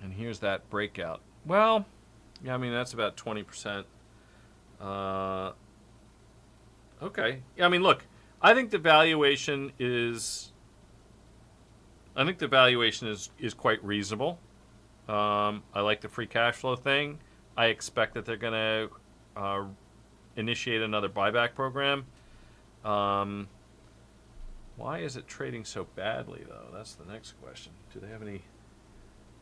And here's that breakout. Well, yeah, I mean, that's about 20%. Okay. Yeah, I mean, look, I think the valuation is quite reasonable. I like the free cash flow thing. I expect that they're going to initiate another buyback program. Why is it trading so badly, though? That's the next question. Do they have any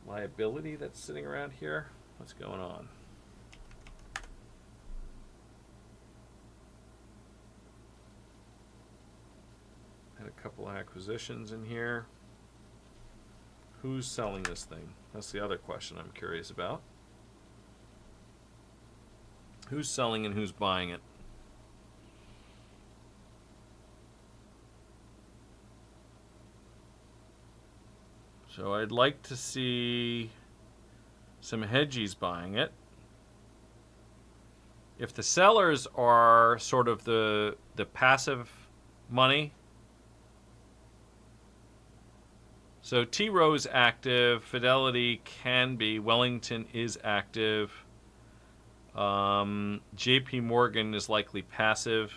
liability that's sitting around here? What's going on? Had a couple of acquisitions in here. Who's selling this thing? That's the other question I'm curious about. Who's selling and who's buying it? So I'd like to see some hedgies buying it. If the sellers are sort of the passive money, so T. Rowe's active, Fidelity can be, Wellington is active, JP Morgan is likely passive.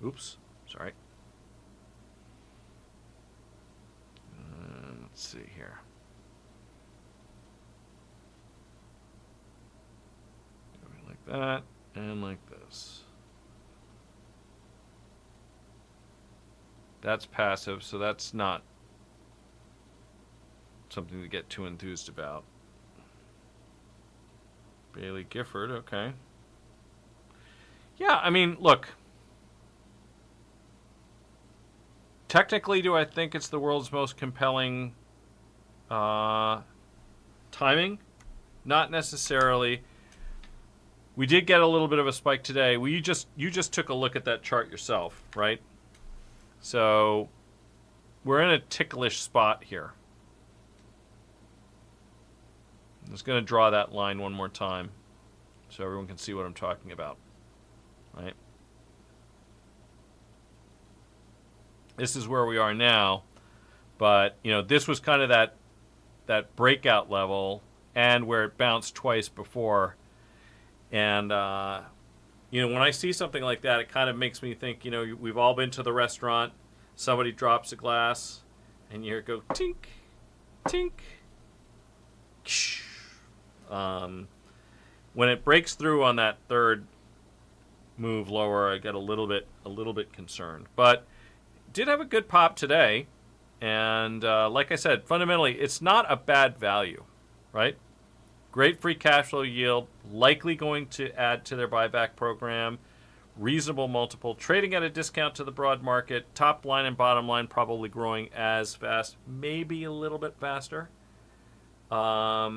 Oops, sorry. Let's see here. Like that and like this. That's passive, so that's not something to get too enthused about. Bailey Gifford, okay. Yeah, I mean, look. Technically, do I think it's the world's most compelling timing? Not necessarily. We did get a little bit of a spike today. Well, you just took a look at that chart yourself, right? So we're in a ticklish spot here. I'm just going to draw that line one more time so everyone can see what I'm talking about, right? This is where we are now, but you know, this was kind of that breakout level and where it bounced twice before. And you know, when I see something like that, it kind of makes me think, you know, we've all been to the restaurant, somebody drops a glass, and you hear it go tink, tink. When it breaks through on that third move lower, I get a little bit concerned. But did have a good pop today, and like I said, fundamentally, it's not a bad value, right? Great free cash flow yield, likely going to add to their buyback program, reasonable multiple, trading at a discount to the broad market, top line and bottom line probably growing as fast, maybe a little bit faster. Are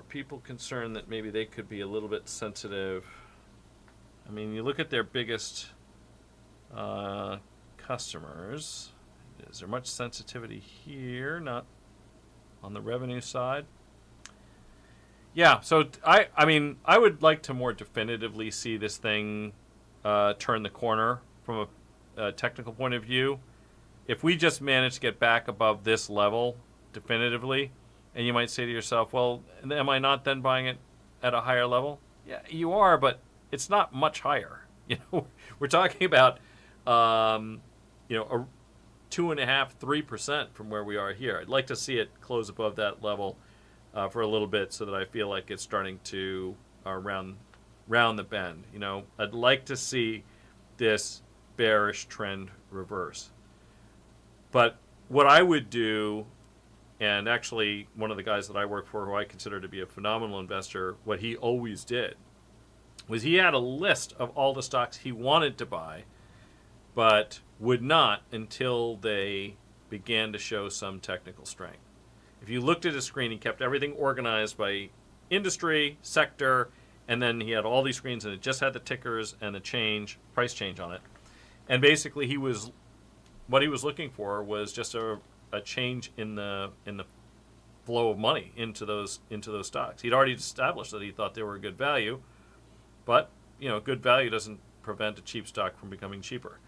people concerned that maybe they could be a little bit sensitive? I mean, you look at their biggest customers. Is there much sensitivity here? Not on the revenue side. Yeah, so I mean, I would like to more definitively see this thing turn the corner from a technical point of view. If we just manage to get back above this level definitively, and you might say to yourself, well, am I not then buying it at a higher level? Yeah, you are, but it's not much higher. You know, we're talking about, you know, a 2.5–3% from where we are here. I'd like to see it close above that level for a little bit, so that I feel like it's starting to round the bend. You know, I'd like to see this bearish trend reverse. But what I would do, and actually one of the guys that I work for who I consider to be a phenomenal investor, what he always did was he had a list of all the stocks he wanted to buy, but would not until they began to show some technical strength. If you looked at his screen, he kept everything organized by industry, sector, and then he had all these screens, and it just had the tickers and the price change on it. And basically, what he was looking for was just a change in the flow of money into those stocks. He'd already established that he thought they were a good value, but you know, good value doesn't prevent a cheap stock from becoming cheaper.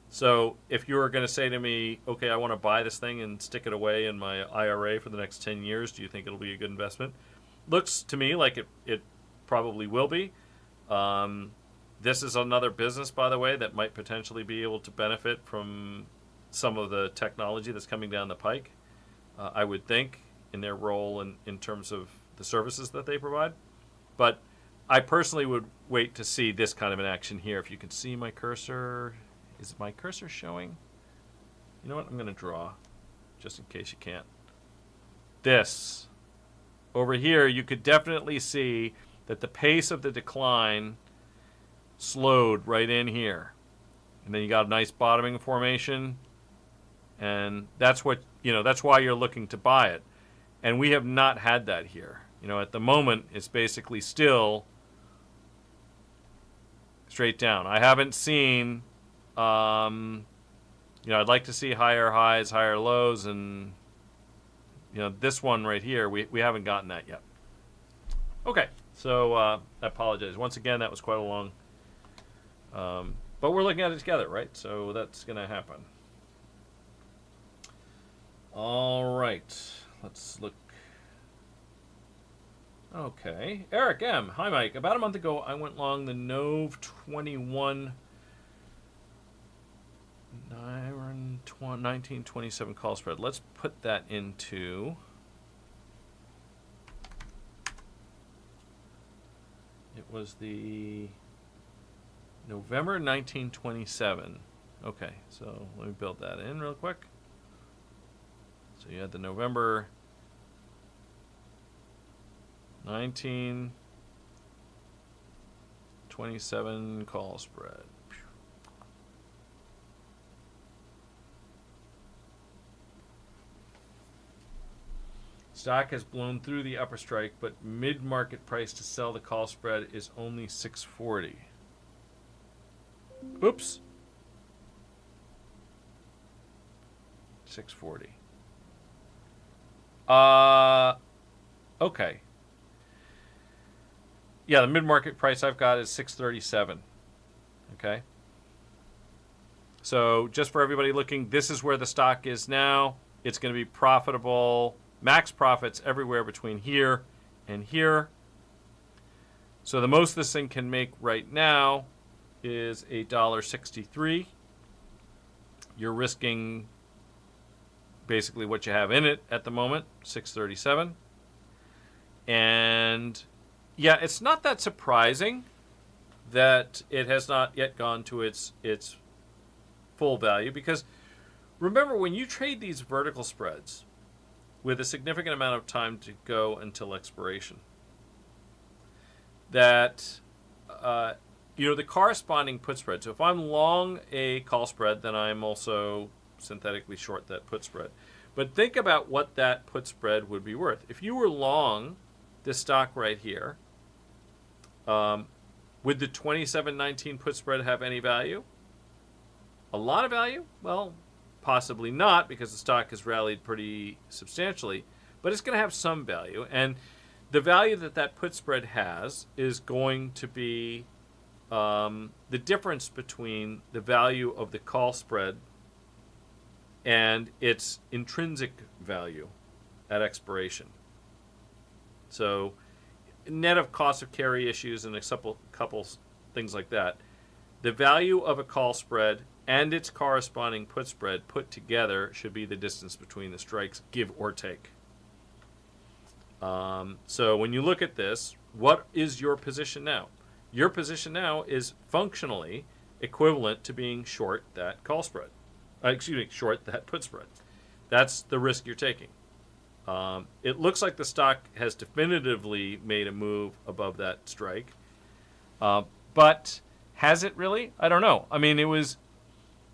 So if you were going to say to me, okay, I want to buy this thing and stick it away in my IRA for the next 10 years, do you think it'll be a good investment? Looks to me like it probably will be. This is another business, by the way, that might potentially be able to benefit from some of the technology that's coming down the pike, I would think, in their role in terms of the services that they provide. But I personally would wait to see this kind of an action here. If you can see my cursor. Is my cursor showing? You know what? I'm going to draw, just in case you can't. This. Over here, you could definitely see that the pace of the decline slowed right in here. And then you got a nice bottoming formation. And that's what, you know, that's why you're looking to buy it. And we have not had that here. You know, at the moment, it's basically still straight down. I haven't seen, I'd like to see higher highs, higher lows, and, this one right here, we haven't gotten that yet. Okay, so I apologize. Once again, that was quite a long, but we're looking at it together, right? So that's going to happen. All right, let's look. Okay, Eric M. Hi, Mike. About a month ago, I went long the Nove 21 1927 call spread. Let's put that into. It was the November 1927. Okay, so let me build that in real quick. So you had the November 1927 call spread. Stock has blown through the upper strike, but mid-market price to sell the call spread is only 640. Oops. 640. Okay. Yeah, the mid-market price I've got is 637. Okay. So just for everybody looking, this is where the stock is now. It's going to be profitable. Max profits everywhere between here and here. So the most this thing can make right now is $1.63. You're risking basically what you have in it at the moment, $6.37. And yeah, it's not that surprising that it has not yet gone to its full value, because remember, when you trade these vertical spreads with a significant amount of time to go until expiration, that the corresponding put spread. So if I'm long a call spread, then I'm also synthetically short that put spread. But think about what that put spread would be worth. If you were long this stock right here, would the 27.19 put spread have any value? A lot of value? Well, possibly not, because the stock has rallied pretty substantially, but it's going to have some value. And the value that that put spread has is going to be the difference between the value of the call spread and its intrinsic value at expiration. So net of cost of carry issues and a couple things like that, the value of a call spread and its corresponding put spread put together should be the distance between the strikes, give or take. So when you look at this, what is your position now? Your position now is functionally equivalent to being short that call spread. Short that put spread. That's the risk you're taking. It looks like the stock has definitively made a move above that strike. But has it really? I don't know. I mean,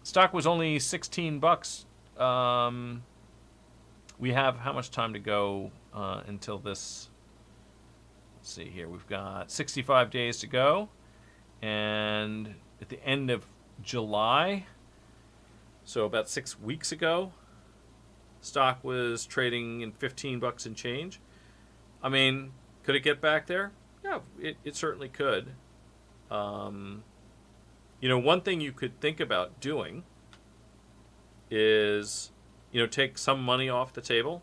stock was only $16. We have how much time to go until this? Let's see here. We've got 65 days to go. And at the end of July, so about 6 weeks ago, stock was trading in $15 and change. I mean, could it get back there? Yeah, it certainly could. One thing you could think about doing is, take some money off the table.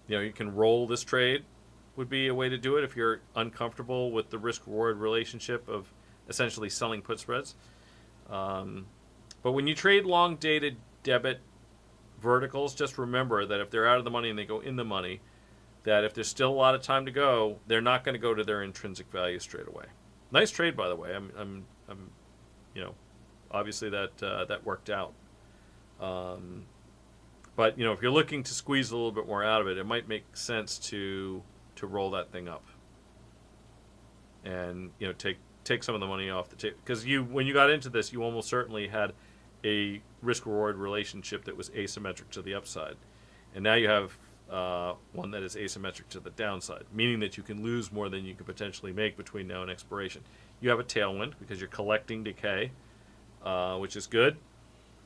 You can roll this trade would be a way to do it if you're uncomfortable with the risk-reward relationship of essentially selling put spreads. But when you trade long-dated debit verticals, just remember that if they're out of the money and they go in the money, that if there's still a lot of time to go, they're not going to go to their intrinsic value straight away. Nice trade, by the way. I'm obviously that worked out. But if you're looking to squeeze a little bit more out of it, it might make sense to roll that thing up and take some of the money off the table, because when you got into this, you almost certainly had a risk-reward relationship that was asymmetric to the upside, and now you have one that is asymmetric to the downside, meaning that you can lose more than you could potentially make between now and expiration. You have a tailwind because you're collecting decay, which is good.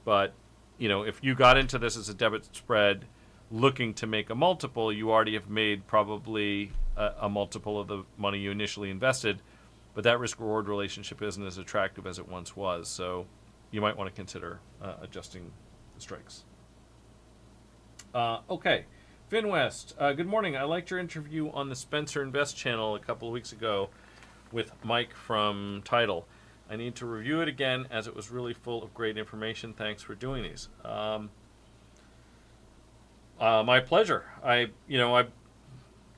But, if you got into this as a debit spread looking to make a multiple, you already have made probably a multiple of the money you initially invested, but that risk-reward relationship isn't as attractive as it once was. So you might want to consider adjusting the strikes. Okay. FinWest, good morning. I liked your interview on the Spencer Invest channel a couple of weeks ago with Mike from Tidal. I need to review it again as it was really full of great information. Thanks for doing these. My pleasure. I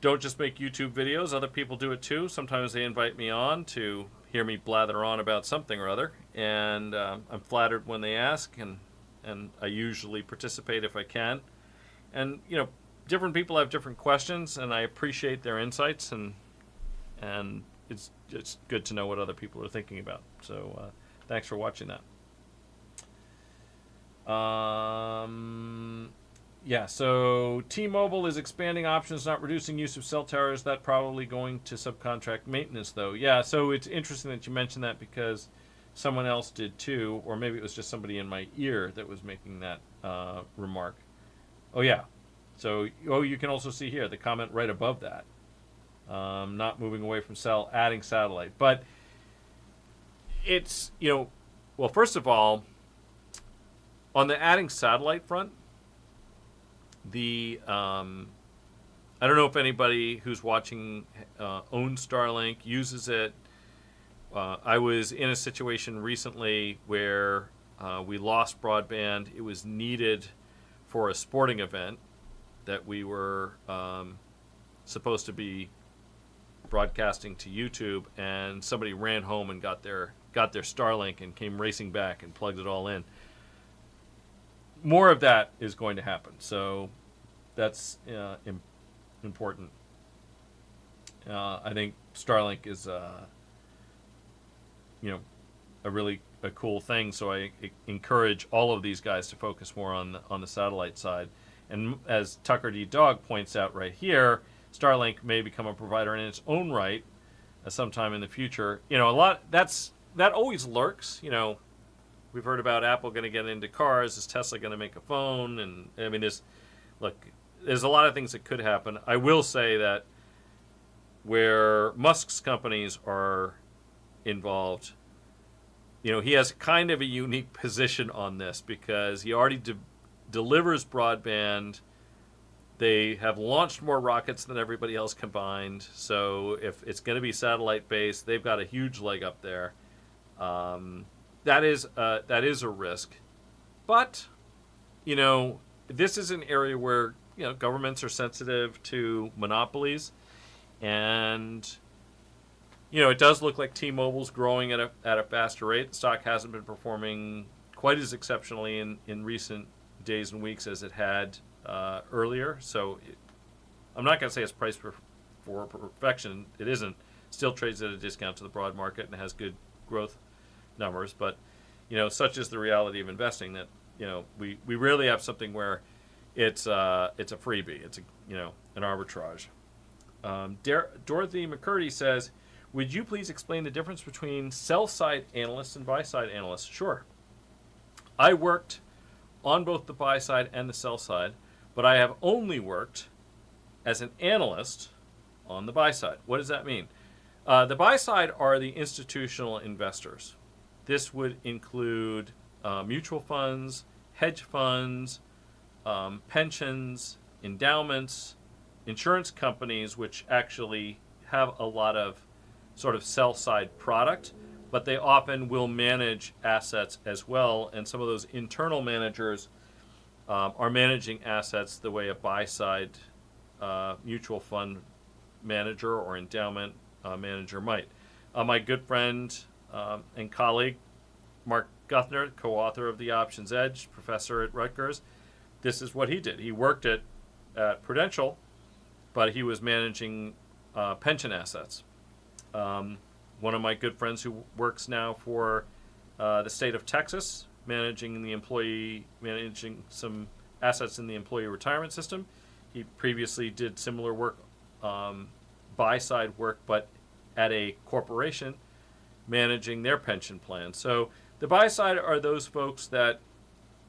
don't just make YouTube videos. Other people do it too. Sometimes they invite me on to hear me blather on about something or other, and I'm flattered when they ask, and I usually participate if I can. And different people have different questions, and I appreciate their insights, and it's good to know what other people are thinking about. So thanks for watching that. Yeah, so T-Mobile is expanding options, not reducing use of cell towers. That probably going to subcontract maintenance, though. Yeah, so it's interesting that you mentioned that because someone else did too, or maybe it was just somebody in my ear that was making that remark. Oh, yeah. So, you can also see here the comment right above that. Not moving away from cell, adding satellite. But it's, well, first of all, on the adding satellite front, I don't know if anybody who's watching owns Starlink, uses it. I was in a situation recently where we lost broadband. It was needed for a sporting event that we were supposed to be broadcasting to YouTube, and somebody ran home and got their Starlink and came racing back and plugged it all in. More of that is going to happen, so that's important. I think Starlink is a cool thing, so I encourage all of these guys to focus more on the satellite side. And as Tucker D. Dog points out right here, Starlink may become a provider in its own right sometime in the future. That always lurks. We've heard about Apple going to get into cars. Is Tesla going to make a phone? And I mean, there's a lot of things that could happen. I will say that where Musk's companies are involved, he has kind of a unique position on this because he already delivers broadband. They have launched more rockets than everybody else combined. So if it's going to be satellite based, they've got a huge leg up there. That is a risk, but this is an area where governments are sensitive to monopolies, and it does look like T-Mobile's growing at a faster rate. The stock hasn't been performing quite as exceptionally in recent days and weeks as it had earlier. So I'm not going to say it's priced for perfection. It isn't. Still trades at a discount to the broad market and has good growth numbers, but such is the reality of investing that we rarely have something where it's a freebie. It's an arbitrage. Dorothy McCurdy says, would you please explain the difference between sell-side analysts and buy-side analysts? Sure. I worked on both the buy side and the sell side, but I have only worked as an analyst on the buy side. What does that mean? The buy side are the institutional investors. This would include mutual funds, hedge funds, pensions, endowments, insurance companies, which actually have a lot of sort of sell-side product, but they often will manage assets as well. And some of those internal managers are managing assets the way a buy-side mutual fund manager or endowment manager might. My good friend and colleague, Mark Guthner, co-author of The Options Edge, professor at Rutgers, this is what he did. He worked at Prudential, but he was managing pension assets. One of my good friends who works now for the state of Texas, managing some assets in the employee retirement system. he previously did similar work, buy-side work, but at a corporation managing their pension plan. So the buy side are those folks that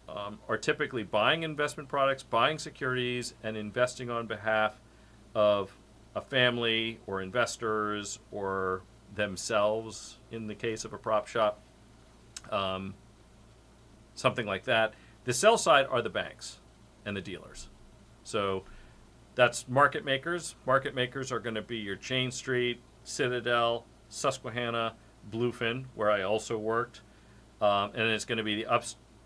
are typically buying investment products, buying securities, and investing on behalf of a family or investors or themselves in the case of a prop shop, something like that. The sell side are the banks and the dealers. So that's market makers. Market makers are going to be your Jane Street, Citadel, Susquehanna, Bluefin, where I also worked. And it's going to be the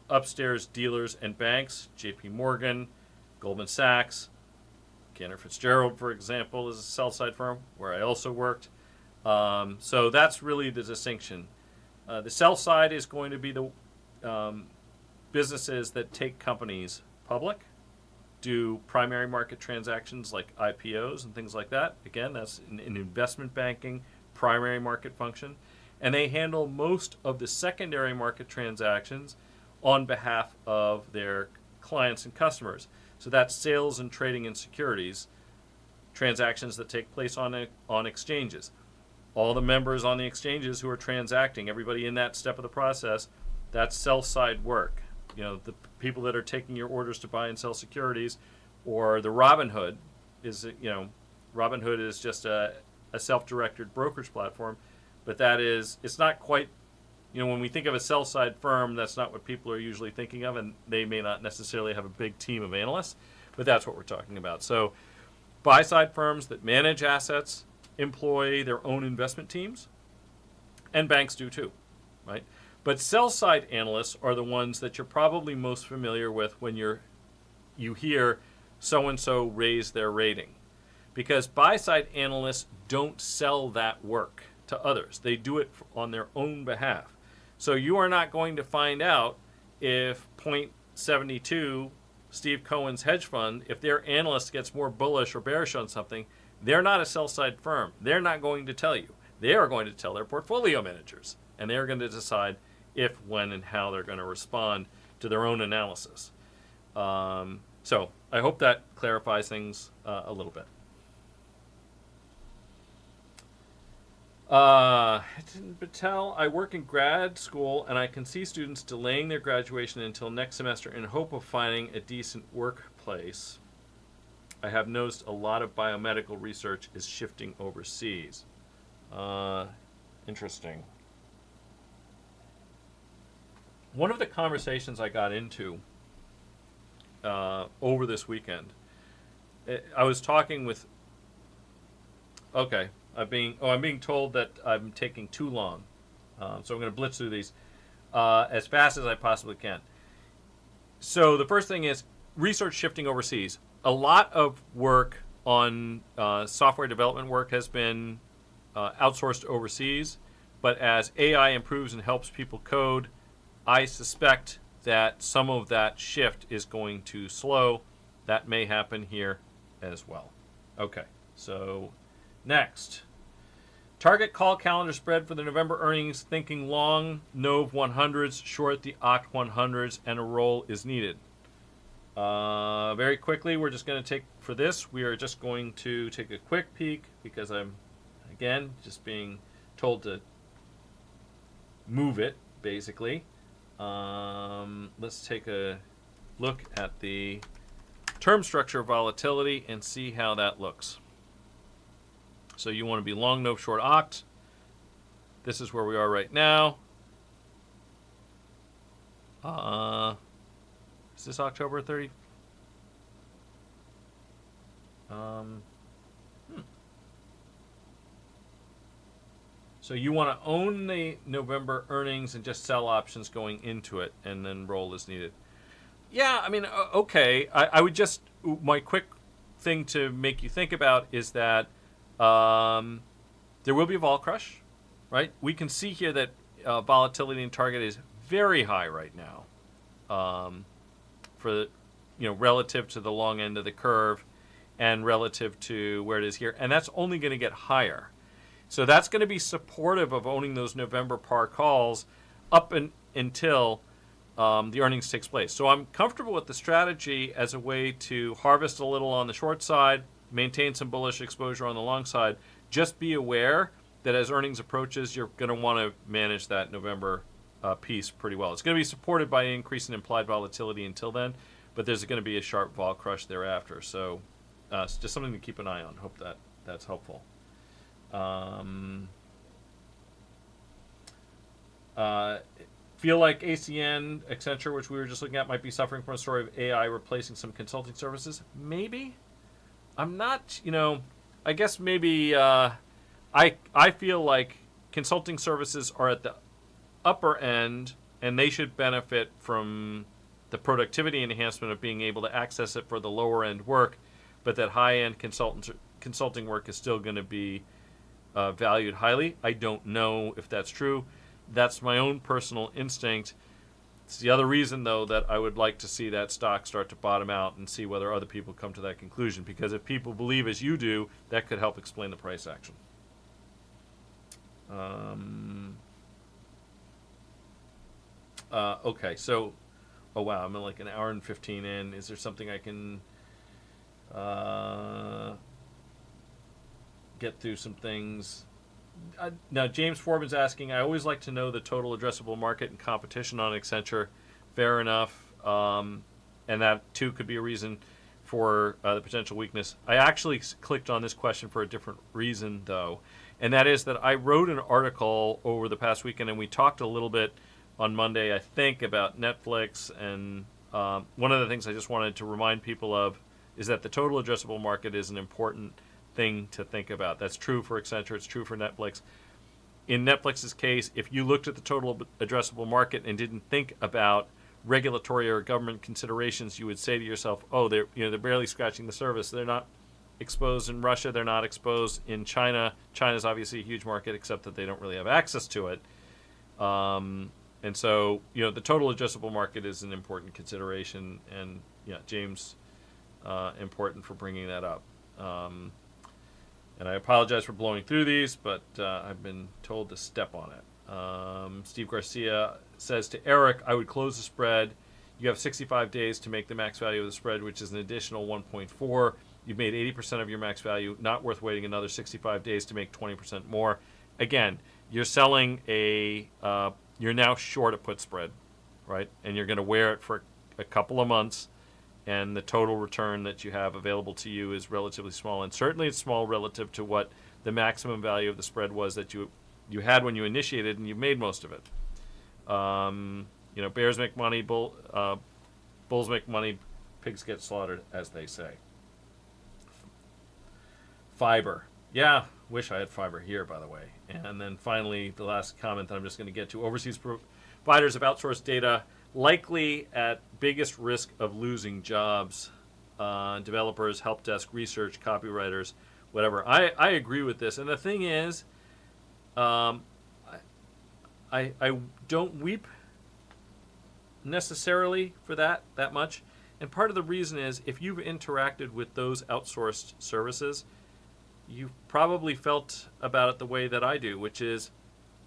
upstairs dealers and banks, JP Morgan, Goldman Sachs, Cantor Fitzgerald, for example, is a sell-side firm where I also worked. So that's really the distinction. The sell side is going to be the businesses that take companies public, do primary market transactions like IPOs and things like that. Again, that's an investment banking primary market function. And they handle most of the secondary market transactions on behalf of their clients and customers. So that's sales and trading in securities, transactions that take place on exchanges. All the members on the exchanges who are transacting, everybody in that step of the process, that's sell-side work. You know, the people that are taking your orders to buy and sell securities, or the Robinhood is, Robinhood is just a self-directed brokerage platform, but it's not quite, when we think of a sell-side firm, that's not what people are usually thinking of, and they may not necessarily have a big team of analysts, but that's what we're talking about. So buy-side firms that manage assets employ their own investment teams, and banks do too, right? But sell-side analysts are the ones that you're probably most familiar with when you hear so-and-so raise their rating. Because buy-side analysts don't sell that work to others. They do it on their own behalf. So you are not going to find out if 0.72 Steve Cohen's hedge fund, if their analyst gets more bullish or bearish on something, they're not a sell-side firm. They're not going to tell you. They are going to tell their portfolio managers, and they're going to decide if, when, and how they're going to respond to their own analysis. So I hope that clarifies things a little bit. Patel, I work in grad school, and I can see students delaying their graduation until next semester in hope of finding a decent workplace. I have noticed a lot of biomedical research is shifting overseas. Interesting. One of the conversations I got into over this weekend, I was talking with. Okay, I'm being told that I'm taking too long, so I'm going to blitz through these as fast as I possibly can. So the first thing is research shifting overseas. A lot of work on software development work has been outsourced overseas, but as AI improves and helps people code, I suspect that some of that shift is going to slow. That may happen here as well. Okay, so next. Target call calendar spread for the November earnings, thinking long NOV 100s, short the OCT 100s, and a roll is needed. Very quickly, we're just going to we are just going to take a quick peek because I'm, again, just being told to move it, basically. Let's take a look at the term structure of volatility and see how that looks. So you want to be long NOV short OCT. This is where we are right now. Is this October 30? So you want to own the November earnings and just sell options going into it, and then roll as needed. Yeah, I mean, okay. I would just, my quick thing to make you think about is that there will be a vol crush, right? We can see here that volatility in target is very high right now, for relative to the long end of the curve, and relative to where it is here, and that's only going to get higher. So that's going to be supportive of owning those November par calls up until the earnings takes place. So I'm comfortable with the strategy as a way to harvest a little on the short side, maintain some bullish exposure on the long side. Just be aware that as earnings approaches, you're going to want to manage that November piece pretty well. It's going to be supported by an increase in implied volatility until then, but there's going to be a sharp vol crush thereafter. So it's just something to keep an eye on. Hope that's helpful. Feel like ACN, Accenture, which we were just looking at, might be suffering from a story of AI replacing some consulting services. Maybe. I'm not, I guess maybe I feel like consulting services are at the upper end, and they should benefit from the productivity enhancement of being able to access it for the lower end work, but that high-end consulting work is still going to be valued highly. I don't know if that's true. That's my own personal instinct. It's the other reason, though, that I would like to see that stock start to bottom out and see whether other people come to that conclusion. Because if people believe as you do, that could help explain the price action. Okay, so, oh wow, I'm like an hour and 15 in. Is there something I can get through some things? Now, James Forbin's asking, I always like to know the total addressable market and competition on Accenture. Fair enough. And that, too, could be a reason for the potential weakness. I actually clicked on this question for a different reason, though. And that is that I wrote an article over the past weekend, and we talked a little bit on Monday, I think, about Netflix. And one of the things I just wanted to remind people of is that the total addressable market is an important thing to think about. That's true for Accenture. It's true for Netflix. In Netflix's case, if you looked at the total addressable market and didn't think about regulatory or government considerations, you would say to yourself, "Oh, they're barely scratching the surface. They're not exposed in Russia. They're not exposed in China. China's obviously a huge market, except that they don't really have access to it." And so, the total addressable market is an important consideration. And James, important for bringing that up. And I apologize for blowing through these, but I've been told to step on it. Steve Garcia says to Eric, I would close the spread. You have 65 days to make the max value of the spread, which is an additional 1.4. You've made 80% of your max value. Not worth waiting another 65 days to make 20% more. Again, you're selling you're now short a put spread, right? And you're going to wear it for a couple of months. And the total return that you have available to you is relatively small. And certainly it's small relative to what the maximum value of the spread was that you had when you initiated, and you made most of it. Bears make money, bulls make money, pigs get slaughtered, as they say. Fiber. Yeah, wish I had fiber here, by the way. And then finally, the last comment that I'm just going to get to. Overseas providers of outsourced data likely at biggest risk of losing jobs. Developers, help desk, research, copywriters, whatever. I agree with this. And the thing is, I don't weep necessarily for that much. And part of the reason is if you've interacted with those outsourced services, you've probably felt about it the way that I do, which is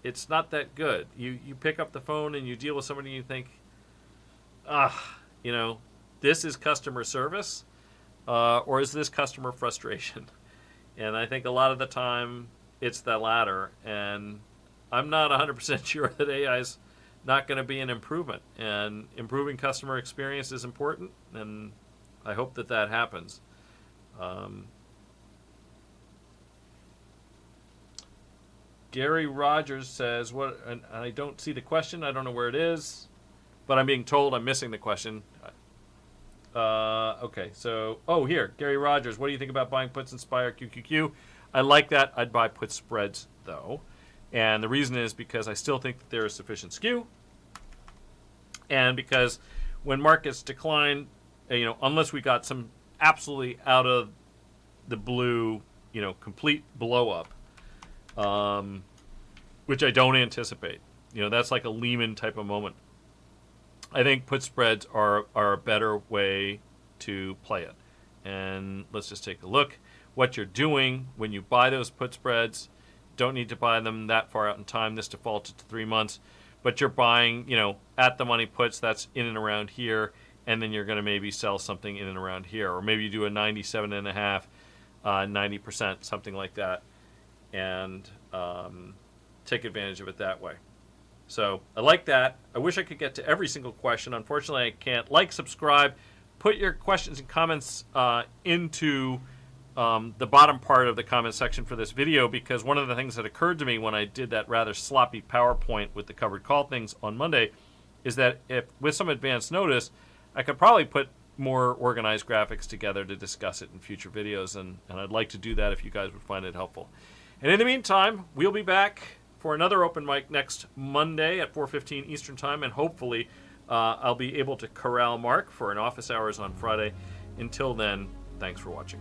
it's not that good. You pick up the phone and you deal with somebody and you think, this is customer service, or is this customer frustration? And I think a lot of the time it's the latter. And I'm not 100% sure that AI is not going to be an improvement. And improving customer experience is important, and I hope that happens. Gary Rogers says, "What?" And I don't see the question. I don't know where it is, but I'm being told I'm missing the question. Okay, so here, Gary Rogers. What do you think about buying puts in Spire QQQ? I like that. I'd buy put spreads though, and the reason is because I still think that there is sufficient skew, and because when markets decline, unless we got some absolutely out of the blue, complete blow up. Which I don't anticipate. That's like a Lehman type of moment. I think put spreads are a better way to play it. And let's just take a look. What you're doing when you buy those put spreads, don't need to buy them that far out in time. This defaulted to 3 months. but you're buying, at the money puts, that's in and around here, and then you're going to maybe sell something in and around here, or maybe you do a 97.5, 90%, something like that, and take advantage of it that way. So I like that. I wish I could get to every single question. Unfortunately, I can't. Like, subscribe, put your questions and comments into the bottom part of the comment section for this video, because one of the things that occurred to me when I did that rather sloppy PowerPoint with the covered call things on Monday is that if, with some advance notice, I could probably put more organized graphics together to discuss it in future videos, and I'd like to do that if you guys would find it helpful. And in the meantime, we'll be back for another open mic next Monday at 4:15 Eastern Time, and hopefully I'll be able to corral Mark for an office hours on Friday. Until then, thanks for watching.